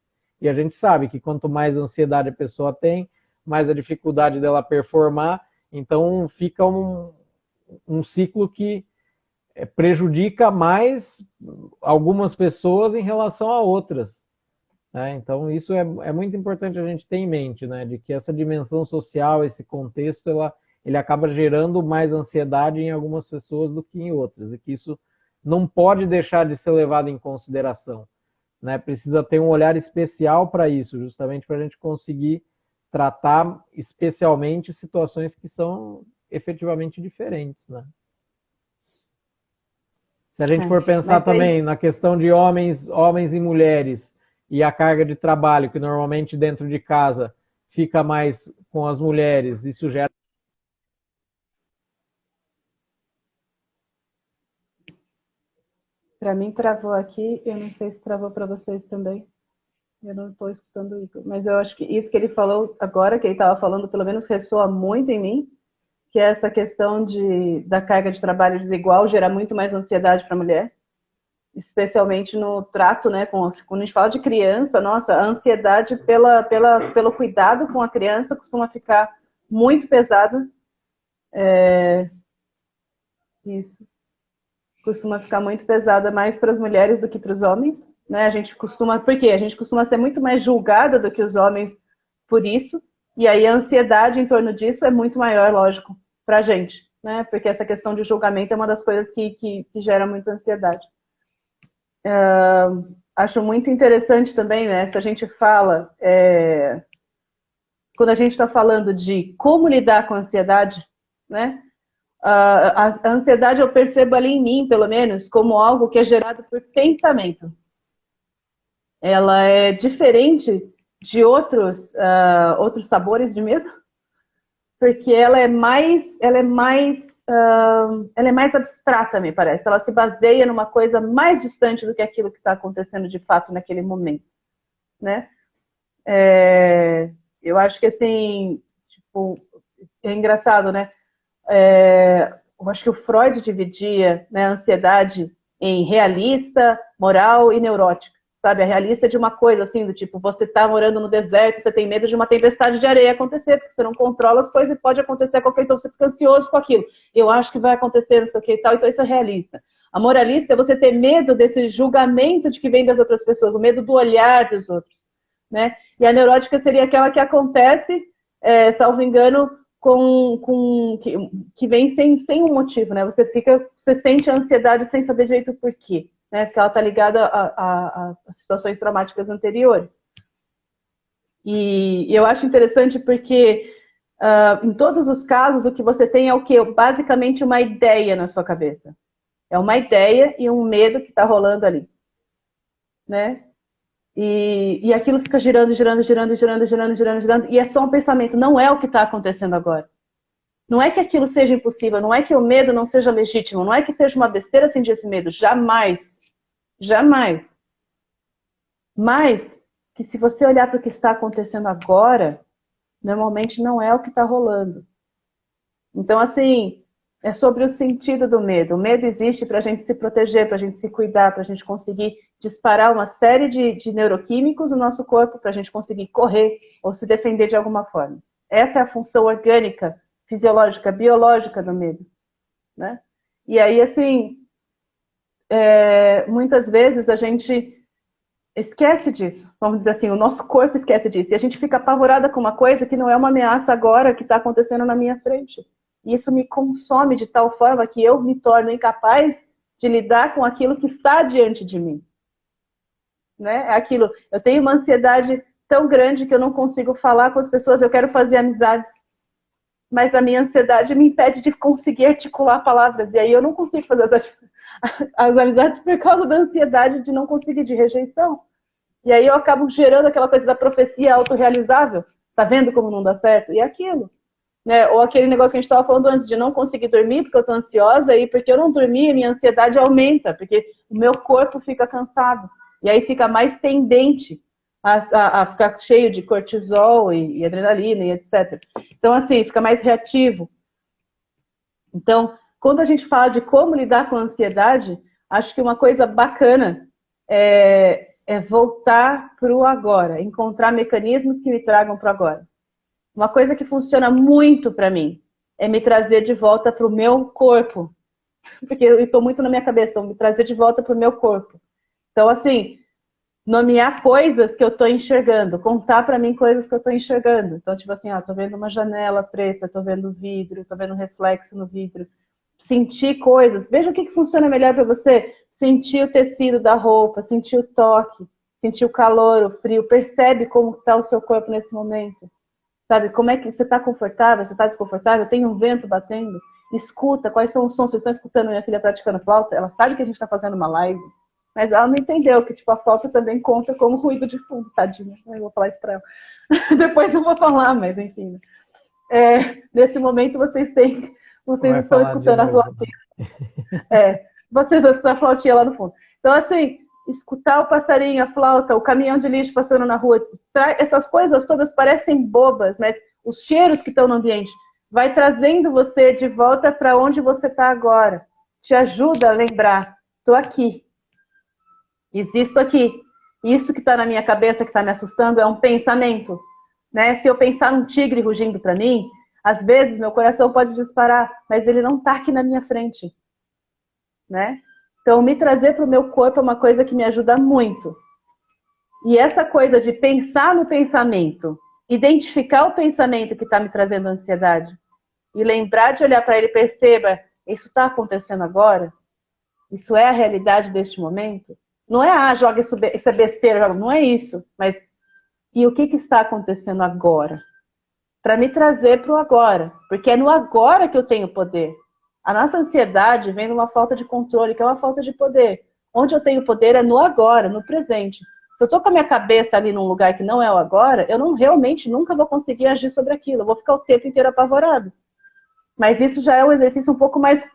E a gente sabe que quanto mais ansiedade a pessoa tem, mais a dificuldade dela performar, então fica um ciclo que prejudica mais algumas pessoas em relação a outras. Né? Então isso é muito importante a gente ter em mente, né? De que essa dimensão social, esse contexto, ele acaba gerando mais ansiedade em algumas pessoas do que em outras, e que isso não pode deixar de ser levado em consideração. Né? Precisa ter um olhar especial para isso, justamente para a gente conseguir tratar especialmente situações que são efetivamente diferentes. Né? Se a gente for pensar também na questão de homens e mulheres e a carga de trabalho, que normalmente dentro de casa fica mais com as mulheres, isso gera. Para mim travou aqui, eu não sei se travou para vocês também. Eu não estou escutando o Igor. Mas eu acho que isso que ele falou agora, que ele estava falando, pelo menos ressoa muito em mim, que é essa questão da carga de trabalho desigual gera muito mais ansiedade para a mulher, especialmente no trato, né? Quando a gente fala de criança, nossa, a ansiedade pelo cuidado com a criança costuma ficar muito pesada. Isso. Costuma ficar muito pesada mais para as mulheres do que para os homens, né? Por quê? A gente costuma ser muito mais julgada do que os homens por isso, e aí a ansiedade em torno disso é muito maior, lógico, para a gente, né? Porque essa questão de julgamento é uma das coisas que gera muita ansiedade. Acho muito interessante também, né? Se a gente fala, quando a gente está falando de como lidar com a ansiedade, né? A ansiedade eu percebo ali em mim, pelo menos, como algo que é gerado por pensamento. Ela é diferente de outros sabores de medo, porque ela é mais abstrata, me parece. Ela se baseia numa coisa mais distante do que aquilo que está acontecendo de fato naquele momento, né? Eu acho que assim, tipo, é engraçado, né? Eu acho que o Freud dividia, né, a ansiedade em realista, moral e neurótica, sabe? A realista é de uma coisa assim, do tipo, você tá morando no deserto, você tem medo de uma tempestade de areia acontecer, porque você não controla as coisas e pode acontecer qualquer, então você fica ansioso com aquilo. Eu acho que vai acontecer, não sei o que e tal, então isso é realista. A moralista é você ter medo desse julgamento de que vem das outras pessoas, o medo do olhar dos outros, né? E a neurótica seria aquela que acontece, salvo engano, que vem sem um motivo, né? Você sente a ansiedade sem saber direito o porquê, né? Porque ela está ligada a situações traumáticas anteriores. E eu acho interessante porque em todos os casos o que você tem é o quê? Basicamente uma ideia na sua cabeça. É uma ideia e um medo que está rolando ali, né? E aquilo fica girando, e é só um pensamento, não é o que está acontecendo agora. Não é que aquilo seja impossível, não é que o medo não seja legítimo, não é que seja uma besteira sentir esse medo, jamais. Jamais. Mas que se você olhar para o que está acontecendo agora, normalmente não é o que está rolando. Então, assim, é sobre o sentido do medo. O medo existe para a gente se proteger, para a gente se cuidar, para a gente conseguir disparar uma série de neuroquímicos no nosso corpo, para a gente conseguir correr ou se defender de alguma forma. Essa é a função orgânica, fisiológica, biológica do medo, né? E aí, assim, muitas vezes a gente esquece disso, vamos dizer assim, o nosso corpo esquece disso, e a gente fica apavorada com uma coisa que não é uma ameaça agora que está acontecendo na minha frente. E isso me consome de tal forma que eu me torno incapaz de lidar com aquilo que está diante de mim. Né? É aquilo, eu tenho uma ansiedade tão grande que eu não consigo falar com as pessoas, eu quero fazer amizades, mas a minha ansiedade me impede de conseguir articular palavras, e aí eu não consigo fazer as amizades por causa da ansiedade de não conseguir, de rejeição. E aí eu acabo gerando aquela coisa da profecia autorrealizável, tá vendo como não dá certo? E é aquilo. Né? Ou aquele negócio que a gente estava falando antes, de não conseguir dormir porque eu estou ansiosa, e porque eu não dormi, minha ansiedade aumenta, porque o meu corpo fica cansado. E aí fica mais tendente a ficar cheio de cortisol e adrenalina e etc. Então, assim, fica mais reativo. Então, quando a gente fala de como lidar com a ansiedade, acho que uma coisa bacana é voltar para o agora, encontrar mecanismos que me tragam para o agora. Uma coisa que funciona muito para mim é me trazer de volta para o meu corpo. Porque eu estou muito na minha cabeça, então me trazer de volta para o meu corpo. Então, assim, nomear coisas que eu estou enxergando, contar para mim coisas que eu estou enxergando. Então, tipo assim, estou vendo uma janela preta, estou vendo vidro, estou vendo um reflexo no vidro. Sentir coisas. Veja o que funciona melhor para você. Sentir o tecido da roupa, sentir o toque, sentir o calor, o frio. Percebe como está o seu corpo nesse momento. Sabe, como é que você está confortável, você está desconfortável, tem um vento batendo? Escuta, quais são os sons? Vocês estão escutando minha filha praticando flauta? Ela sabe que a gente está fazendo uma live, mas ela não entendeu que tipo, a flauta também conta como ruído de fundo, tadinha. Eu vou falar isso para ela. Depois eu vou falar, mas enfim. Nesse momento vocês estão escutando a flautinha. Vocês vão escutar a flautinha lá no fundo. Então, assim, escutar o passarinho, a flauta, o caminhão de lixo passando na rua, essas coisas todas parecem bobas, mas os cheiros que estão no ambiente vai trazendo você de volta para onde você está agora. Te ajuda a lembrar, estou aqui, existo aqui. Isso que está na minha cabeça, que está me assustando, é um pensamento. Né? Se eu pensar num tigre rugindo para mim, às vezes meu coração pode disparar, mas ele não está aqui na minha frente. Né? Então, me trazer para o meu corpo é uma coisa que me ajuda muito. E essa coisa de pensar no pensamento, identificar o pensamento que está me trazendo ansiedade e lembrar de olhar para ele e perceba, isso está acontecendo agora? Isso é a realidade deste momento? Não é, joga isso é besteira, joga. Não é isso. Mas, e o que está acontecendo agora? Para me trazer para o agora. Porque é no agora que eu tenho poder. A nossa ansiedade vem de uma falta de controle, que é uma falta de poder. Onde eu tenho poder é no agora, no presente. Se eu estou com a minha cabeça ali num lugar que não é o agora, eu não realmente nunca vou conseguir agir sobre aquilo. Eu vou ficar o tempo inteiro apavorado. Mas isso já é um exercício um pouco mais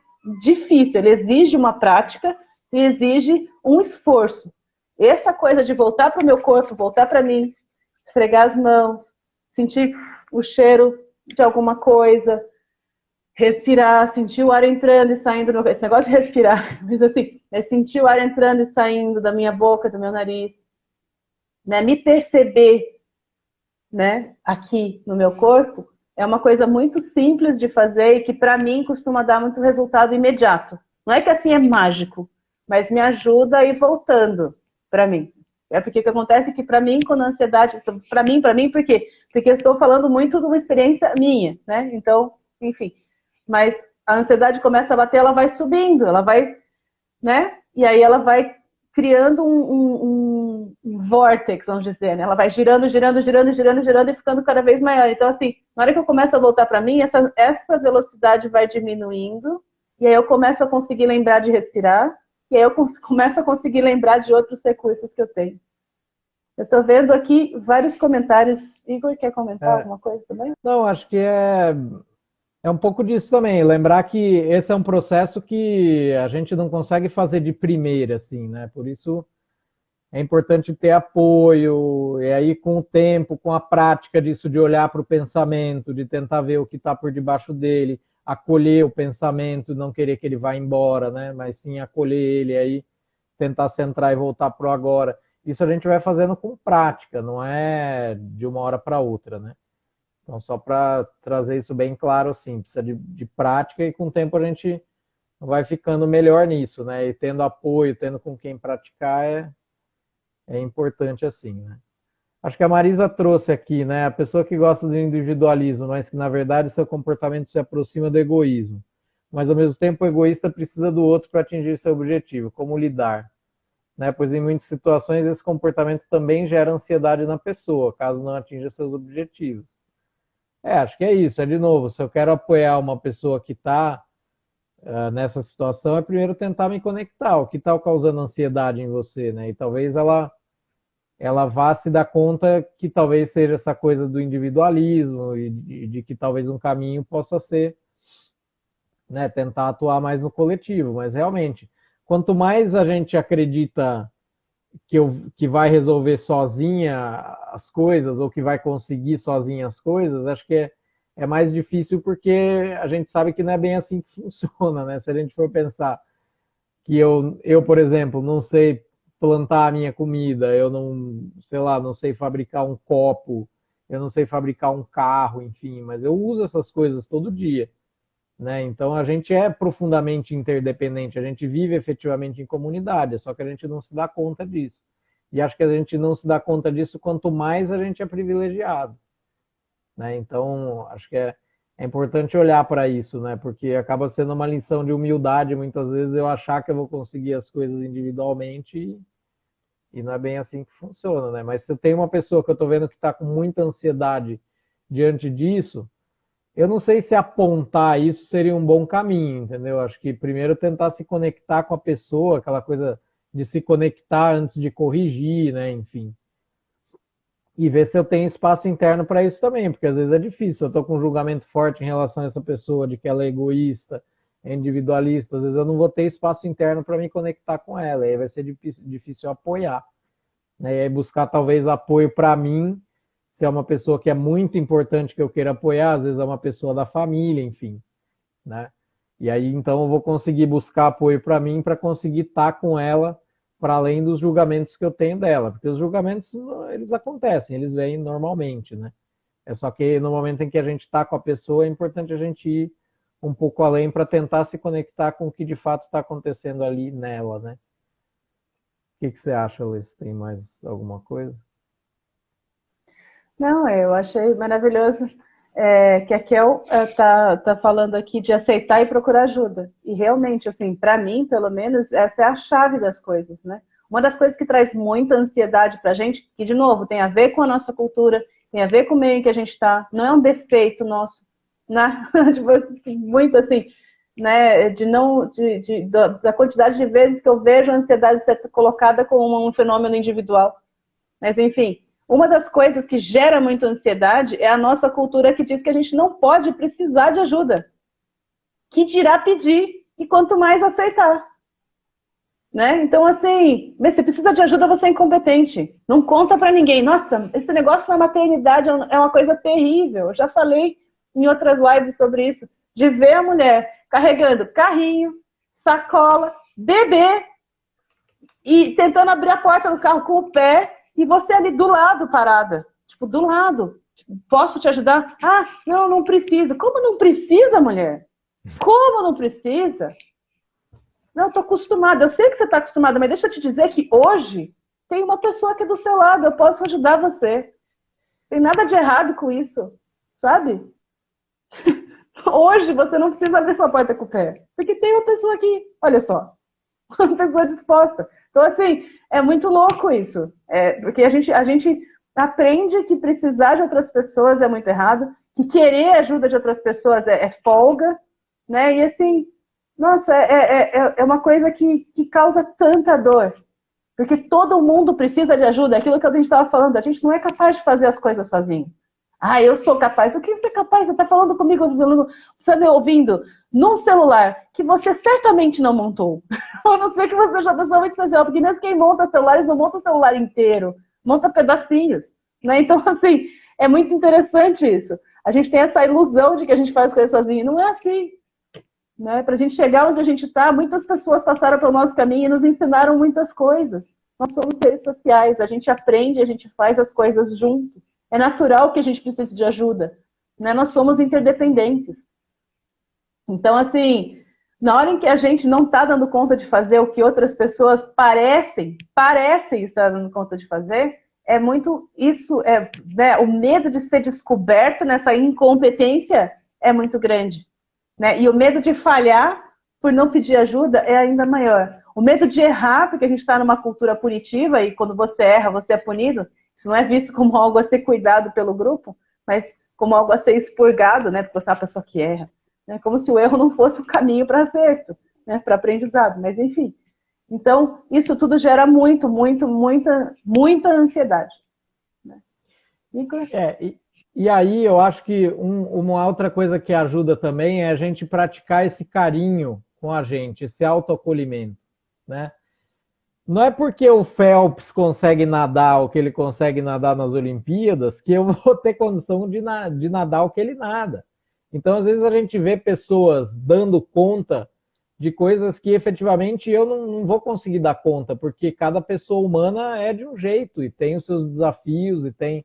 difícil. Ele exige uma prática e exige um esforço. Essa coisa de voltar para o meu corpo, voltar para mim, esfregar as mãos, sentir o cheiro de alguma coisa, respirar, sentir o ar entrando e saindo. Esse negócio de respirar, mas assim, é sentir o ar entrando e saindo da minha boca, do meu nariz. Né? Me perceber, né, aqui no meu corpo é uma coisa muito simples de fazer e que para mim costuma dar muito resultado imediato. Não é que assim é mágico, mas me ajuda a ir voltando para mim. É porque o que acontece é que para mim, quando a ansiedade... Para mim, por quê? Porque eu estou falando muito de uma experiência minha, né? Então, enfim. Mas a ansiedade começa a bater, ela vai subindo, ela vai, né? E aí ela vai criando um vórtex, vamos dizer, né? Ela vai girando e ficando cada vez maior. Então, assim, na hora que eu começo a voltar para mim, essa velocidade vai diminuindo, e aí eu começo a conseguir lembrar de respirar, e aí eu começo a conseguir lembrar de outros recursos que eu tenho. Eu estou vendo aqui vários comentários. Igor, quer comentar alguma coisa também? Não, acho que é um pouco disso também. Lembrar que esse é um processo que a gente não consegue fazer de primeira, assim, né? Por isso é importante ter apoio, e aí com o tempo, com a prática disso, de olhar para o pensamento, de tentar ver o que está por debaixo dele, acolher o pensamento, não querer que ele vá embora, né? Mas sim acolher ele, aí tentar centrar e voltar para o agora. Isso a gente vai fazendo com prática, não é de uma hora para outra, né? Então, só para trazer isso bem claro, assim, precisa de prática e com o tempo a gente vai ficando melhor nisso, né? E tendo apoio, tendo com quem praticar é importante assim, né? Acho que a Marisa trouxe aqui, né? A pessoa que gosta do individualismo, mas que na verdade seu comportamento se aproxima do egoísmo. Mas ao mesmo tempo o egoísta precisa do outro para atingir seu objetivo. Como lidar? Né? Pois em muitas situações esse comportamento também gera ansiedade na pessoa, caso não atinja seus objetivos. Acho que é isso. De novo, se eu quero apoiar uma pessoa que está nessa situação, é primeiro tentar me conectar. O que está causando ansiedade em você, né? E talvez ela vá se dar conta que talvez seja essa coisa do individualismo e de que talvez um caminho possa ser, né, tentar atuar mais no coletivo. Mas realmente, quanto mais a gente acredita que vai resolver sozinha as coisas ou que vai conseguir sozinha as coisas, acho que é mais difícil porque a gente sabe que não é bem assim que funciona, né? Se a gente for pensar que eu, por exemplo, não sei plantar a minha comida, eu não, sei lá, não sei fabricar um copo, eu não sei fabricar um carro, enfim, mas eu uso essas coisas todo dia, né? Então a gente é profundamente interdependente, a gente vive efetivamente em comunidade, só que a gente não se dá conta disso. E acho que a gente não se dá conta disso quanto mais a gente é privilegiado, né? Então acho que é importante olhar para isso, né? Porque acaba sendo uma lição de humildade muitas vezes eu achar que eu vou conseguir as coisas individualmente e não é bem assim que funciona, né? Mas se eu tenho uma pessoa que eu estou vendo que está com muita ansiedade diante disso, eu não sei se apontar isso seria um bom caminho, entendeu? Acho que primeiro tentar se conectar com a pessoa, aquela coisa de se conectar antes de corrigir, né? Enfim. E ver se eu tenho espaço interno para isso também, porque às vezes é difícil. Eu estou com um julgamento forte em relação a essa pessoa, de que ela é egoísta, é individualista. Às vezes eu não vou ter espaço interno para me conectar com ela, e aí vai ser difícil apoiar, né? E aí buscar talvez apoio para mim, se é uma pessoa que é muito importante que eu queira apoiar, às vezes é uma pessoa da família, enfim, né? E aí então eu vou conseguir buscar apoio para mim para conseguir estar com ela para além dos julgamentos que eu tenho dela, porque os julgamentos eles acontecem, eles vêm normalmente, né? É só que no momento em que a gente está com a pessoa, é importante a gente ir um pouco além para tentar se conectar com o que de fato está acontecendo ali nela, né? O que você acha, Liz? Tem mais alguma coisa? Não, eu achei maravilhoso que a Kel tá falando aqui de aceitar e procurar ajuda. E realmente, assim, para mim, pelo menos, essa é a chave das coisas, né? Uma das coisas que traz muita ansiedade pra gente, que, de novo, tem a ver com a nossa cultura, tem a ver com o meio em que a gente está, não é um defeito nosso, né? Tipo, muito assim, né? Da quantidade de vezes que eu vejo a ansiedade ser colocada como um fenômeno individual. Mas, enfim, uma das coisas que gera muita ansiedade é a nossa cultura que diz que a gente não pode precisar de ajuda. Que dirá pedir, e quanto mais aceitar. Né? Então, assim, se precisa de ajuda, você é incompetente. Não conta pra ninguém. Nossa, esse negócio na maternidade é uma coisa terrível. Eu já falei em outras lives sobre isso. De ver a mulher carregando carrinho, sacola, bebê, e tentando abrir a porta do carro com o pé, e você ali do lado, parada. Tipo, do lado. Tipo, posso te ajudar? Ah, não precisa. Como não precisa, mulher? Como não precisa? Não, eu tô acostumada. Eu sei que você está acostumada, mas deixa eu te dizer que hoje tem uma pessoa aqui do seu lado. Eu posso ajudar você. Tem nada de errado com isso. Sabe? Hoje você não precisa abrir sua porta com o pé. Porque tem uma pessoa aqui. Olha só. Uma pessoa disposta. Então, assim, é muito louco isso. Porque a gente aprende que precisar de outras pessoas é muito errado, que querer ajuda de outras pessoas é folga, né? E assim, nossa, é uma coisa que causa tanta dor. Porque todo mundo precisa de ajuda. É aquilo que a gente estava falando, a gente não é capaz de fazer as coisas sozinho. Ah, eu sou capaz. O que você é capaz? Você está falando comigo, você me ouvindo num celular que você certamente não montou. A não ser que você já pensou muito especial, porque mesmo quem monta celulares não monta o celular inteiro, monta pedacinhos. Né? Então, assim, é muito interessante isso. A gente tem essa ilusão de que a gente faz coisas sozinho. Não é assim. Né? Para a gente chegar onde a gente está, muitas pessoas passaram pelo nosso caminho e nos ensinaram muitas coisas. Nós somos seres sociais, a gente aprende, a gente faz as coisas junto. É natural que a gente precise de ajuda. Né? Nós somos interdependentes. Então, assim, na hora em que a gente não está dando conta de fazer o que outras pessoas parecem estar dando conta de fazer, é muito isso, né, o medo de ser descoberto nessa incompetência é muito grande. Né? E o medo de falhar por não pedir ajuda é ainda maior. O medo de errar, porque a gente está numa cultura punitiva e quando você erra, você é punido. Isso não é visto como algo a ser cuidado pelo grupo, mas como algo a ser expurgado, né? Porque você é uma pessoa que erra. Né? Como se o erro não fosse o caminho para acerto, né? Para aprendizado. Mas, enfim. Então, isso tudo gera muita ansiedade. Né? E aí eu acho que uma outra coisa que ajuda também é a gente praticar esse carinho com a gente, esse autoacolhimento, né? não é porque o Phelps consegue nadar o que ele consegue nadar nas Olimpíadas que eu vou ter condição de nadar o que ele nada. Então, às vezes, a gente vê pessoas dando conta de coisas que efetivamente eu não vou conseguir dar conta, porque cada pessoa humana é de um jeito e tem os seus desafios e tem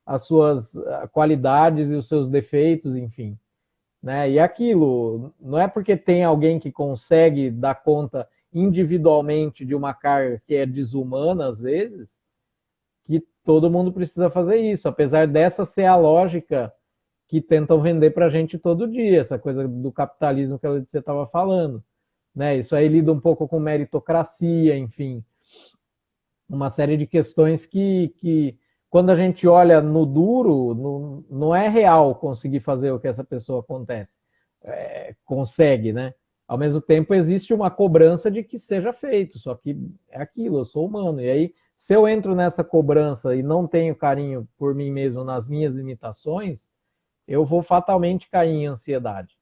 as suas qualidades e os seus defeitos, enfim. Né? E aquilo, não é porque tem alguém que consegue dar conta individualmente de uma carga que é desumana, às vezes, que todo mundo precisa fazer isso, apesar dessa ser a lógica que tentam vender para a gente todo dia, essa coisa do capitalismo que você estava falando. Né? Isso aí lida um pouco com meritocracia, enfim, uma série de questões que quando a gente olha no duro, não é real conseguir fazer o que essa pessoa consegue, né? Ao mesmo tempo, existe uma cobrança de que seja feito, só que é aquilo, eu sou humano. E aí, se eu entro nessa cobrança e não tenho carinho por mim mesmo nas minhas limitações, eu vou fatalmente cair em ansiedade.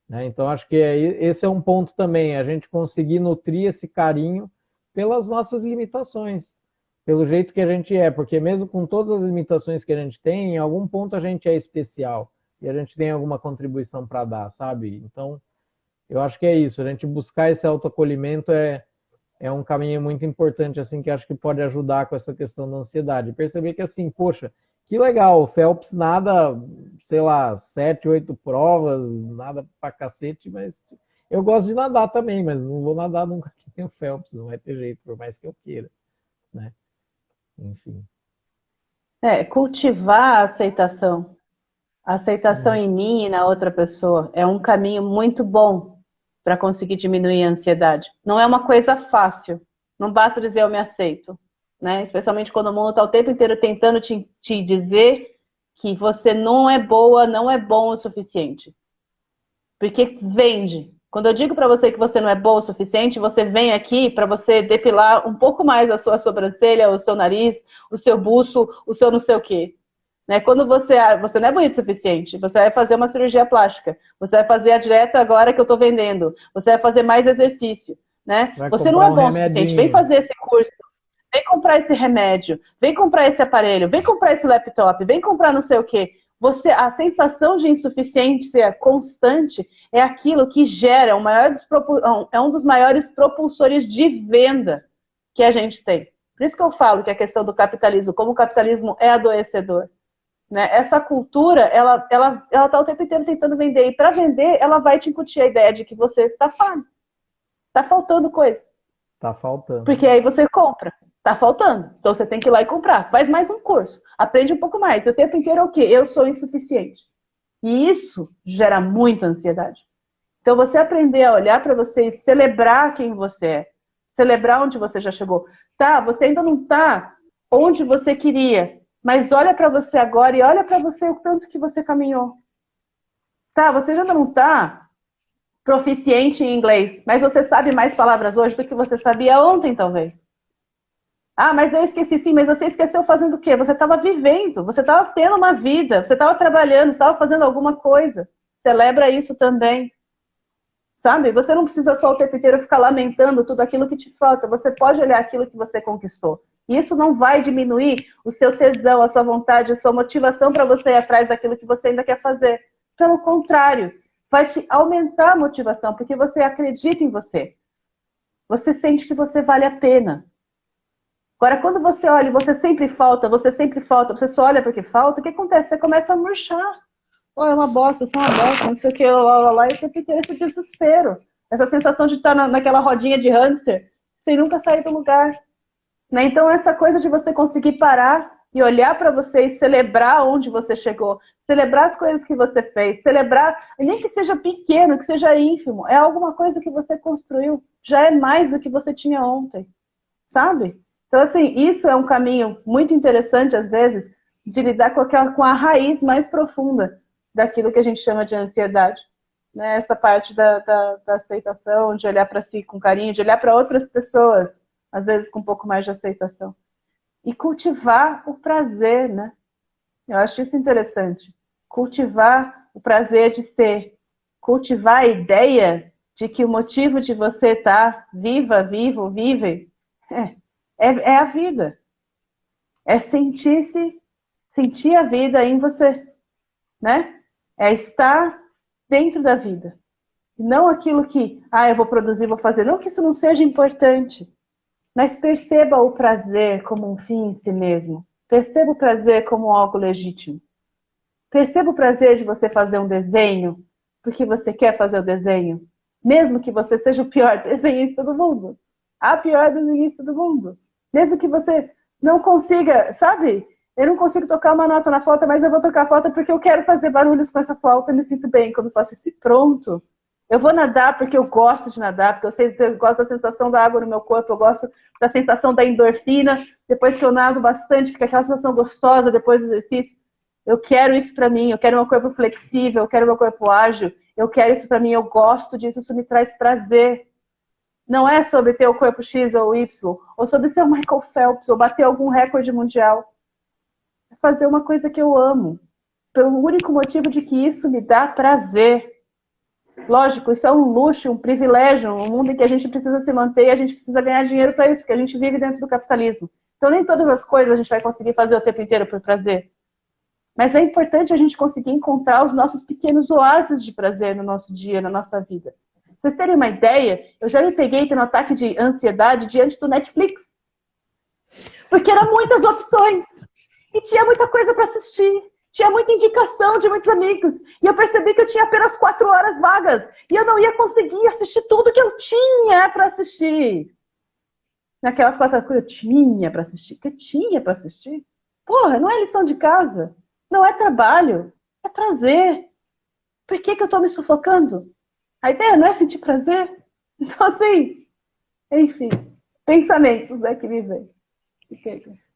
Né? Então, acho que esse é um ponto também, a gente conseguir nutrir esse carinho pelas nossas limitações, pelo jeito que a gente é, porque mesmo com todas as limitações que a gente tem, em algum ponto a gente é especial e a gente tem alguma contribuição para dar, sabe? Então, eu acho que é isso, a gente buscar esse autoacolhimento é um caminho muito importante, assim, que acho que pode ajudar com essa questão da ansiedade. Perceber que, assim, poxa, que legal, o Phelps nada, sei lá, 7, 8 provas, nada pra cacete, mas eu gosto de nadar também, mas não vou nadar nunca que nem o Phelps, não vai ter jeito, por mais que eu queira, né? Enfim. Cultivar a aceitação. A aceitação em mim e na outra pessoa é um caminho muito bom para conseguir diminuir a ansiedade. Não é uma coisa fácil. Não basta dizer eu me aceito. Né? Especialmente quando o mundo está o tempo inteiro tentando te dizer que você não é boa, não é bom o suficiente. Porque vende. Quando eu digo para você que você não é boa o suficiente, você vem aqui para você depilar um pouco mais a sua sobrancelha, o seu nariz, o seu buço, o seu não sei o quê. Né? Quando você não é bonito o suficiente, você vai fazer uma cirurgia plástica, você vai fazer a dieta agora que eu estou vendendo, você vai fazer mais exercício. Né? Você não é bom o suficiente, vem fazer esse curso. Vem comprar esse remédio, vem comprar esse aparelho, vem comprar esse laptop, vem comprar não sei o quê. A sensação de insuficiência constante é aquilo que gera um dos maiores propulsores de venda que a gente tem. Por isso que eu falo que a questão do capitalismo, como o capitalismo é adoecedor. Né? Essa cultura, ela está o tempo inteiro tentando vender. E para vender, ela vai te incutir a ideia de que você está farto. Está faltando coisa. Tá faltando. Porque aí você compra. Tá faltando. Então você tem que ir lá e comprar. Faz mais um curso. Aprende um pouco mais. O tempo inteiro é o quê? Eu sou insuficiente. E isso gera muita ansiedade. Então você aprender a olhar para você e celebrar quem você é. Celebrar onde você já chegou. Tá, você ainda não tá onde você queria. Mas olha para você agora e olha para você o tanto que você caminhou. Tá, você ainda não tá proficiente em inglês. Mas você sabe mais palavras hoje do que você sabia ontem, talvez. Ah, mas eu esqueci, sim, mas você esqueceu fazendo o quê? Você estava vivendo, você estava tendo uma vida, você estava trabalhando, você estava fazendo alguma coisa. Celebra isso também. Sabe? Você não precisa só o tempo inteiro ficar lamentando tudo aquilo que te falta. Você pode olhar aquilo que você conquistou. E isso não vai diminuir o seu tesão, a sua vontade, a sua motivação para você ir atrás daquilo que você ainda quer fazer. Pelo contrário, vai te aumentar a motivação, porque você acredita em você. Você sente que você vale a pena. Agora, quando você olha e você sempre falta, você só olha porque falta, o que acontece? Você começa a murchar. Oh, é uma bosta, eu sou uma bosta, não sei o que, lá, e sempre tem esse desespero. Essa sensação de estar naquela rodinha de hamster, sem nunca sair do lugar. Né? Então, essa coisa de você conseguir parar e olhar para você e celebrar onde você chegou, celebrar as coisas que você fez, celebrar, nem que seja pequeno, que seja ínfimo, é alguma coisa que você construiu, já é mais do que você tinha ontem, sabe? Então, assim, isso é um caminho muito interessante, às vezes, de lidar com a raiz mais profunda daquilo que a gente chama de ansiedade. Né? Essa parte da aceitação, de olhar para si com carinho, de olhar para outras pessoas, às vezes com um pouco mais de aceitação. E cultivar o prazer, né? Eu acho isso interessante. Cultivar o prazer de ser. Cultivar a ideia de que o motivo de você estar viva, vivo, vive, É a vida. É sentir a vida em você, né? É estar dentro da vida. Não aquilo que, eu vou produzir, vou fazer. Não que isso não seja importante, mas perceba o prazer como um fim em si mesmo. Perceba o prazer como algo legítimo. Perceba o prazer de você fazer um desenho, porque você quer fazer o desenho, mesmo que você seja o pior desenhista do mundo. A pior desenhista do mundo. Mesmo que você não consiga, sabe? Eu não consigo tocar uma nota na flauta, mas eu vou tocar a flauta porque eu quero fazer barulhos com essa flauta e me sinto bem quando faço isso. Pronto. Eu vou nadar porque eu gosto de nadar, porque eu gosto da sensação da água no meu corpo, eu gosto da sensação da endorfina, depois que eu nado bastante, fica aquela sensação gostosa depois do exercício. Eu quero isso pra mim, eu quero meu corpo flexível, eu quero meu corpo ágil, eu quero isso pra mim, eu gosto disso, isso me traz prazer. Não é sobre ter o corpo X ou Y, ou sobre ser o Michael Phelps, ou bater algum recorde mundial. É fazer uma coisa que eu amo, pelo único motivo de que isso me dá prazer. Lógico, isso é um luxo, um privilégio, um mundo em que a gente precisa se manter e a gente precisa ganhar dinheiro para isso, porque a gente vive dentro do capitalismo. Então nem todas as coisas a gente vai conseguir fazer o tempo inteiro por prazer. Mas é importante a gente conseguir encontrar os nossos pequenos oásis de prazer no nosso dia, na nossa vida. Pra vocês terem uma ideia, eu já me peguei tendo ataque de ansiedade diante do Netflix. Porque eram muitas opções. E tinha muita coisa para assistir. Tinha muita indicação de muitos amigos. E eu percebi que eu tinha apenas 4 horas vagas. E eu não ia conseguir assistir tudo que eu tinha para assistir. Naquelas 4 horas que eu tinha para assistir. Que eu tinha para assistir. Porra, não é lição de casa. Não é trabalho. É prazer. Por que eu estou me sufocando? A ideia não é sentir prazer? Então, assim, enfim, pensamentos, né, que me vem.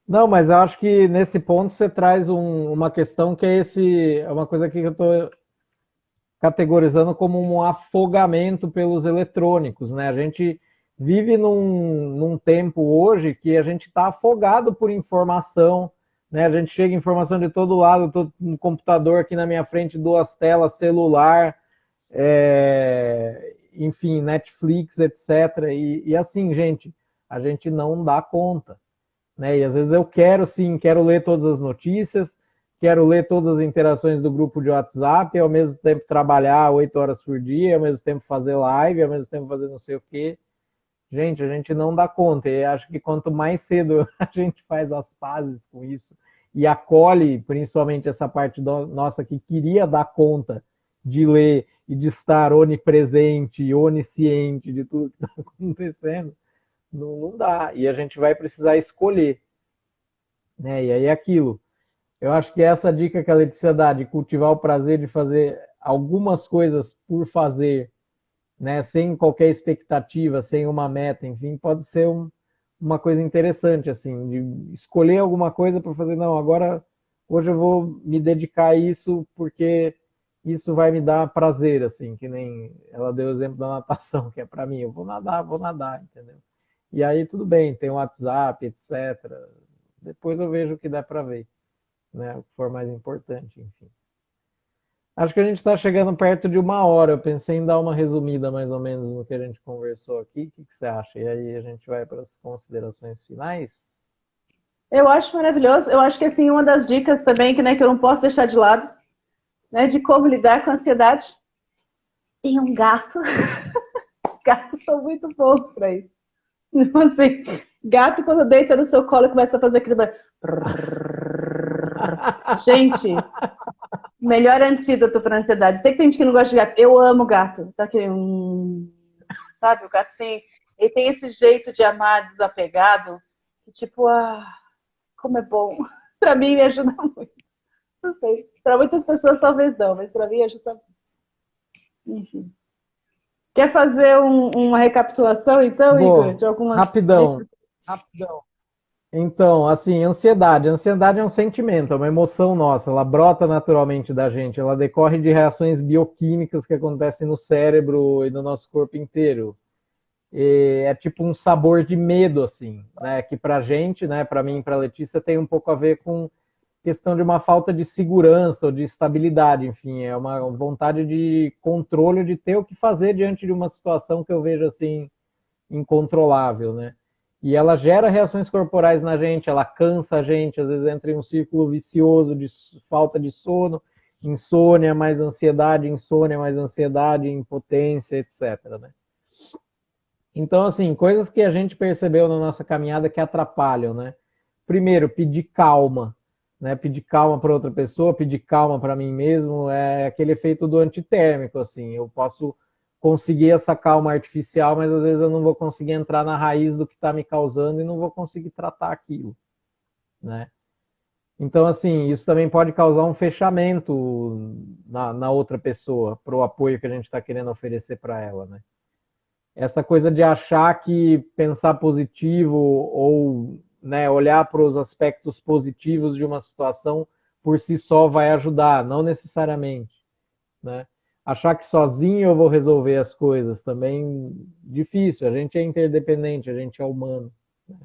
Não, mas eu acho que nesse ponto você traz uma questão que é uma coisa que eu estou categorizando como um afogamento pelos eletrônicos, né? A gente vive num tempo hoje que a gente está afogado por informação, né? A gente chega informação de todo lado, eu estou no computador aqui na minha frente, 2 telas, celular, enfim, Netflix, etc. E assim, gente, a gente não dá conta. Né? E às vezes eu quero ler todas as notícias, quero ler todas as interações do grupo de WhatsApp, e ao mesmo tempo trabalhar 8 horas por dia, ao mesmo tempo fazer live, ao mesmo tempo fazer não sei o quê. Gente, a gente não dá conta. E acho que quanto mais cedo a gente faz as pazes com isso e acolhe, principalmente essa parte nossa que queria dar conta de ler e de estar onipresente, onisciente de tudo que está acontecendo, não dá. E a gente vai precisar escolher. Né? E aí é aquilo. Eu acho que essa dica que a Letícia dá, de cultivar o prazer de fazer algumas coisas por fazer, né? Sem qualquer expectativa, sem uma meta, enfim, pode ser uma coisa interessante, assim, de escolher alguma coisa para fazer, não, agora, hoje eu vou me dedicar a isso porque isso vai me dar prazer, assim, que nem ela deu o exemplo da natação, que é para mim, eu vou nadar, entendeu? E aí tudo bem, tem o WhatsApp, etc. Depois eu vejo o que dá para ver, né? O que for mais importante, enfim. Acho que a gente está chegando perto de 1 hora. Eu pensei em dar uma resumida mais ou menos no que a gente conversou aqui. O que você acha? E aí a gente vai para as considerações finais? Eu acho maravilhoso. Eu acho que assim, uma das dicas também que, né, que eu não posso deixar de lado, né, de como lidar com a ansiedade, tem um gato. Gatos são muito bons para isso. Assim, gato, quando deita no seu colo, começa a fazer aquele... Gente, melhor antídoto para ansiedade. Sei que tem gente que não gosta de gato. Eu amo gato. Tá aqui, sabe? O gato ele tem esse jeito de amar desapegado. Que tipo, como é bom. Para mim, me ajuda muito. Não sei. Para muitas pessoas talvez não, mas para mim ajuda muito. Enfim. Quer fazer uma recapitulação, então, Igor? De algumas rapidão. dicas? Rapidão. Então, assim, ansiedade. Ansiedade é um sentimento, é uma emoção nossa. Ela brota naturalmente da gente. Ela decorre de reações bioquímicas que acontecem no cérebro e no nosso corpo inteiro. E é tipo um sabor de medo, assim, né? Que pra gente, né? Pra mim e pra Letícia, tem um pouco a ver com questão de uma falta de segurança ou de estabilidade. Enfim, é uma vontade de controle, de ter o que fazer diante de uma situação que eu vejo, assim, incontrolável, né? E ela gera reações corporais na gente, ela cansa a gente, às vezes entra em um círculo vicioso de falta de sono, insônia, mais ansiedade, insônia, mais ansiedade, impotência, etc. Né? Então, assim, coisas que a gente percebeu na nossa caminhada que atrapalham, né? Primeiro, pedir calma, né? Pedir calma para outra pessoa, pedir calma para mim mesmo, é aquele efeito do antitérmico, assim. Eu posso conseguir essa calma artificial, mas às vezes eu não vou conseguir entrar na raiz do que está me causando e não vou conseguir tratar aquilo, né? Então, assim, isso também pode causar um fechamento na outra pessoa, para o apoio que a gente está querendo oferecer para ela, né? Essa coisa de achar que pensar positivo ou, né, olhar para os aspectos positivos de uma situação por si só vai ajudar, não necessariamente, né? Achar que sozinho eu vou resolver as coisas também difícil. A gente é interdependente, a gente é humano. Né?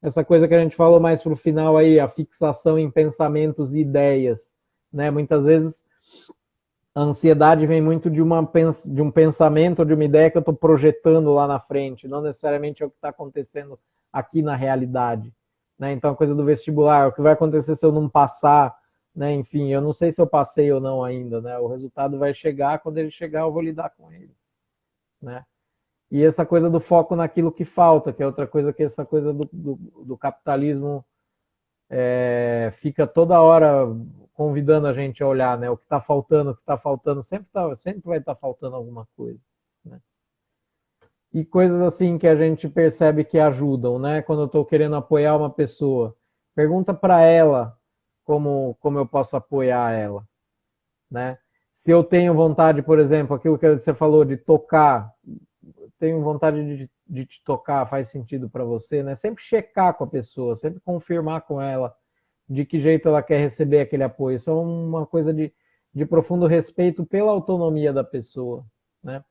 Essa coisa que a gente falou mais para o final aí, a fixação em pensamentos e ideias, né? Muitas vezes a ansiedade vem muito de um pensamento ou de uma ideia que eu estou projetando lá na frente, não necessariamente é o que está acontecendo aqui na realidade. Né? Então, a coisa do vestibular, o que vai acontecer se eu não passar, né? Enfim, eu não sei se eu passei ou não ainda. Né? O resultado vai chegar, quando ele chegar eu vou lidar com ele. Né? E essa coisa do foco naquilo que falta, que é outra coisa que essa coisa do capitalismo fica toda hora convidando a gente a olhar, né? O que está faltando, sempre vai estar faltando alguma coisa. Né? E coisas assim que a gente percebe que ajudam, né? Quando eu estou querendo apoiar uma pessoa, pergunta para ela como eu posso apoiar ela, né? Se eu tenho vontade, por exemplo, aquilo que você falou de tocar, tenho vontade de te tocar, faz sentido para você, né? Sempre checar com a pessoa, sempre confirmar com ela de que jeito ela quer receber aquele apoio. Isso é uma coisa de profundo respeito pela autonomia da pessoa, né?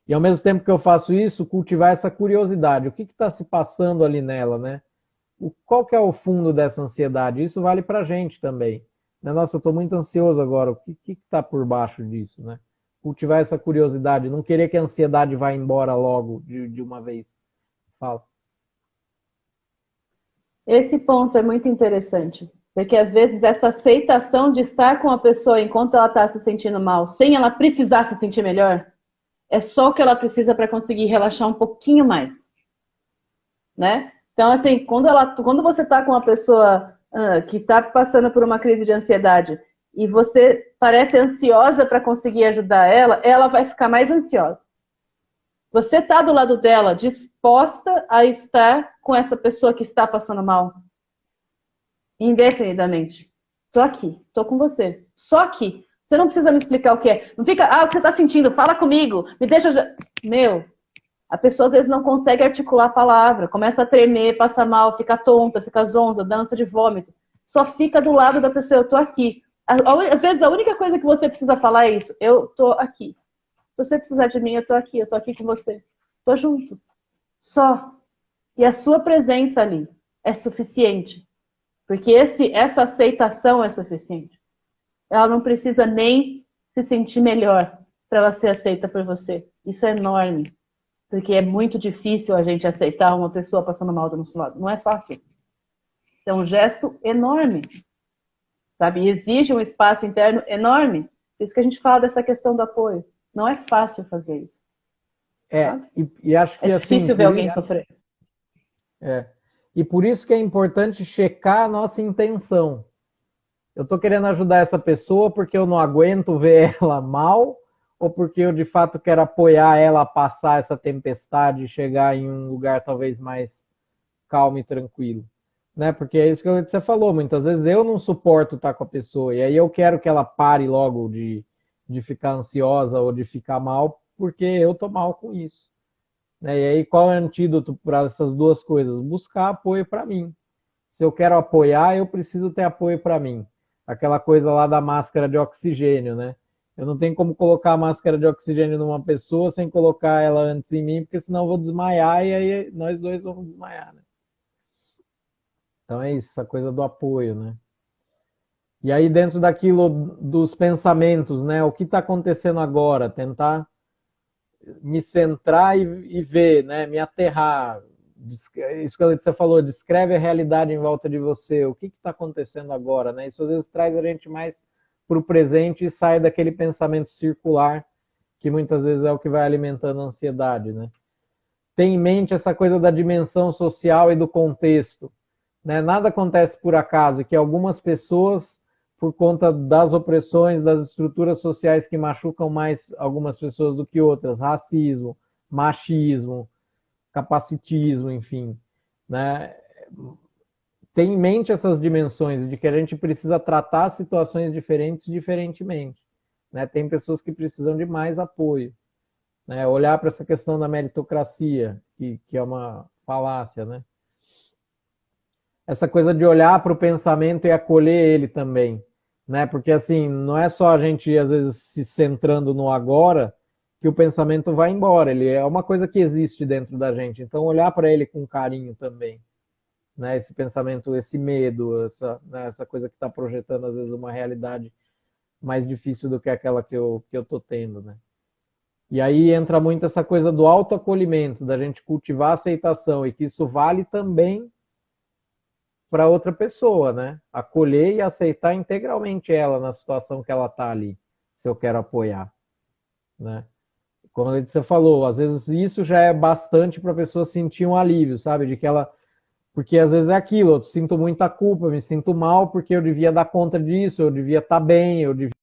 E ao mesmo tempo que eu faço isso, cultivar essa curiosidade. O que está se passando ali nela, né? Qual que é o fundo dessa ansiedade? Isso vale para a gente também. Né? Nossa, eu estou muito ansioso agora. O que está por baixo disso, né? Cultivar essa curiosidade, não querer que a ansiedade vá embora logo de uma vez. Fala. Esse ponto é muito interessante, porque às vezes essa aceitação de estar com a pessoa enquanto ela está se sentindo mal, sem ela precisar se sentir melhor, é só o que ela precisa para conseguir relaxar um pouquinho mais, né? Então, assim, quando você está com uma pessoa que está passando por uma crise de ansiedade e você parece ansiosa para conseguir ajudar ela, ela vai ficar mais ansiosa. Você está do lado dela, disposta a estar com essa pessoa que está passando mal? Indefinidamente. Tô aqui, tô com você. Só aqui. Você não precisa me explicar o que é. Não fica, o que você está sentindo, fala comigo, me deixa... Meu, a pessoa às vezes não consegue articular a palavra, começa a tremer, passa mal, fica tonta, fica zonza, dança de vômito. Só fica do lado da pessoa, eu tô aqui. Às vezes a única coisa que você precisa falar é isso, eu tô aqui. Se você precisar de mim, eu tô aqui com você. Tô junto. Só. E a sua presença ali é suficiente. Porque essa aceitação é suficiente. Ela não precisa nem se sentir melhor para ela ser aceita por você. Isso é enorme. Porque é muito difícil a gente aceitar uma pessoa passando mal do nosso lado. Não é fácil. Isso é um gesto enorme. Sabe? E exige um espaço interno enorme. Por isso que a gente fala dessa questão do apoio. Não é fácil fazer isso. E acho que é difícil assim, ver alguém sofrer. E por isso que é importante checar a nossa intenção. Eu estou querendo ajudar essa pessoa porque eu não aguento ver ela mal, ou porque eu de fato quero apoiar ela a passar essa tempestade e chegar em um lugar talvez mais calmo e tranquilo. Né? Porque é isso que você falou, muitas vezes eu não suporto estar com a pessoa, e aí eu quero que ela pare logo de ficar ansiosa ou de ficar mal, porque eu tô mal com isso. Né? E aí qual é o antídoto para essas duas coisas? Buscar apoio para mim. Se eu quero apoiar, eu preciso ter apoio para mim. Aquela coisa lá da máscara de oxigênio, né? Eu não tenho como colocar a máscara de oxigênio numa pessoa sem colocar ela antes em mim, porque senão eu vou desmaiar e aí nós dois vamos desmaiar, né? Então é isso, essa coisa do apoio, né? E aí dentro daquilo dos pensamentos, né? O que está acontecendo agora? Tentar me centrar e ver, né? Me aterrar. isso que a Letícia falou, descreve a realidade em volta de você, o que está acontecendo agora, né? Isso às vezes traz a gente mais para o presente e sai daquele pensamento circular, que muitas vezes é o que vai alimentando a ansiedade, né? Tem em mente essa coisa da dimensão social e do contexto, né? Nada acontece por acaso, que algumas pessoas, por conta das opressões, das estruturas sociais que machucam mais algumas pessoas do que outras, racismo, machismo, capacitismo, enfim, né? Tem em mente essas dimensões de que a gente precisa tratar situações diferentes diferentemente, né? Tem pessoas que precisam de mais apoio, né? Olhar para essa questão da meritocracia, que é uma falácia, né? Essa coisa de olhar para o pensamento e acolher ele também, né? Porque assim, não é só a gente às vezes se centrando no agora que o pensamento vai embora, ele é uma coisa que existe dentro da gente. Então olhar para ele com carinho também, né? Esse pensamento, esse medo, essa coisa que está projetando às vezes uma realidade mais difícil do que aquela que eu tô tendo, né? E aí entra muito essa coisa do autoacolhimento, da gente cultivar a aceitação e que isso vale também para outra pessoa, né? Acolher e aceitar integralmente ela na situação que ela está ali, se eu quero apoiar, né? Como você falou, às vezes isso já é bastante para a pessoa sentir um alívio, sabe? De que ela, porque às vezes é aquilo, eu sinto muita culpa, eu me sinto mal porque eu devia dar conta disso, eu devia estar bem, eu devia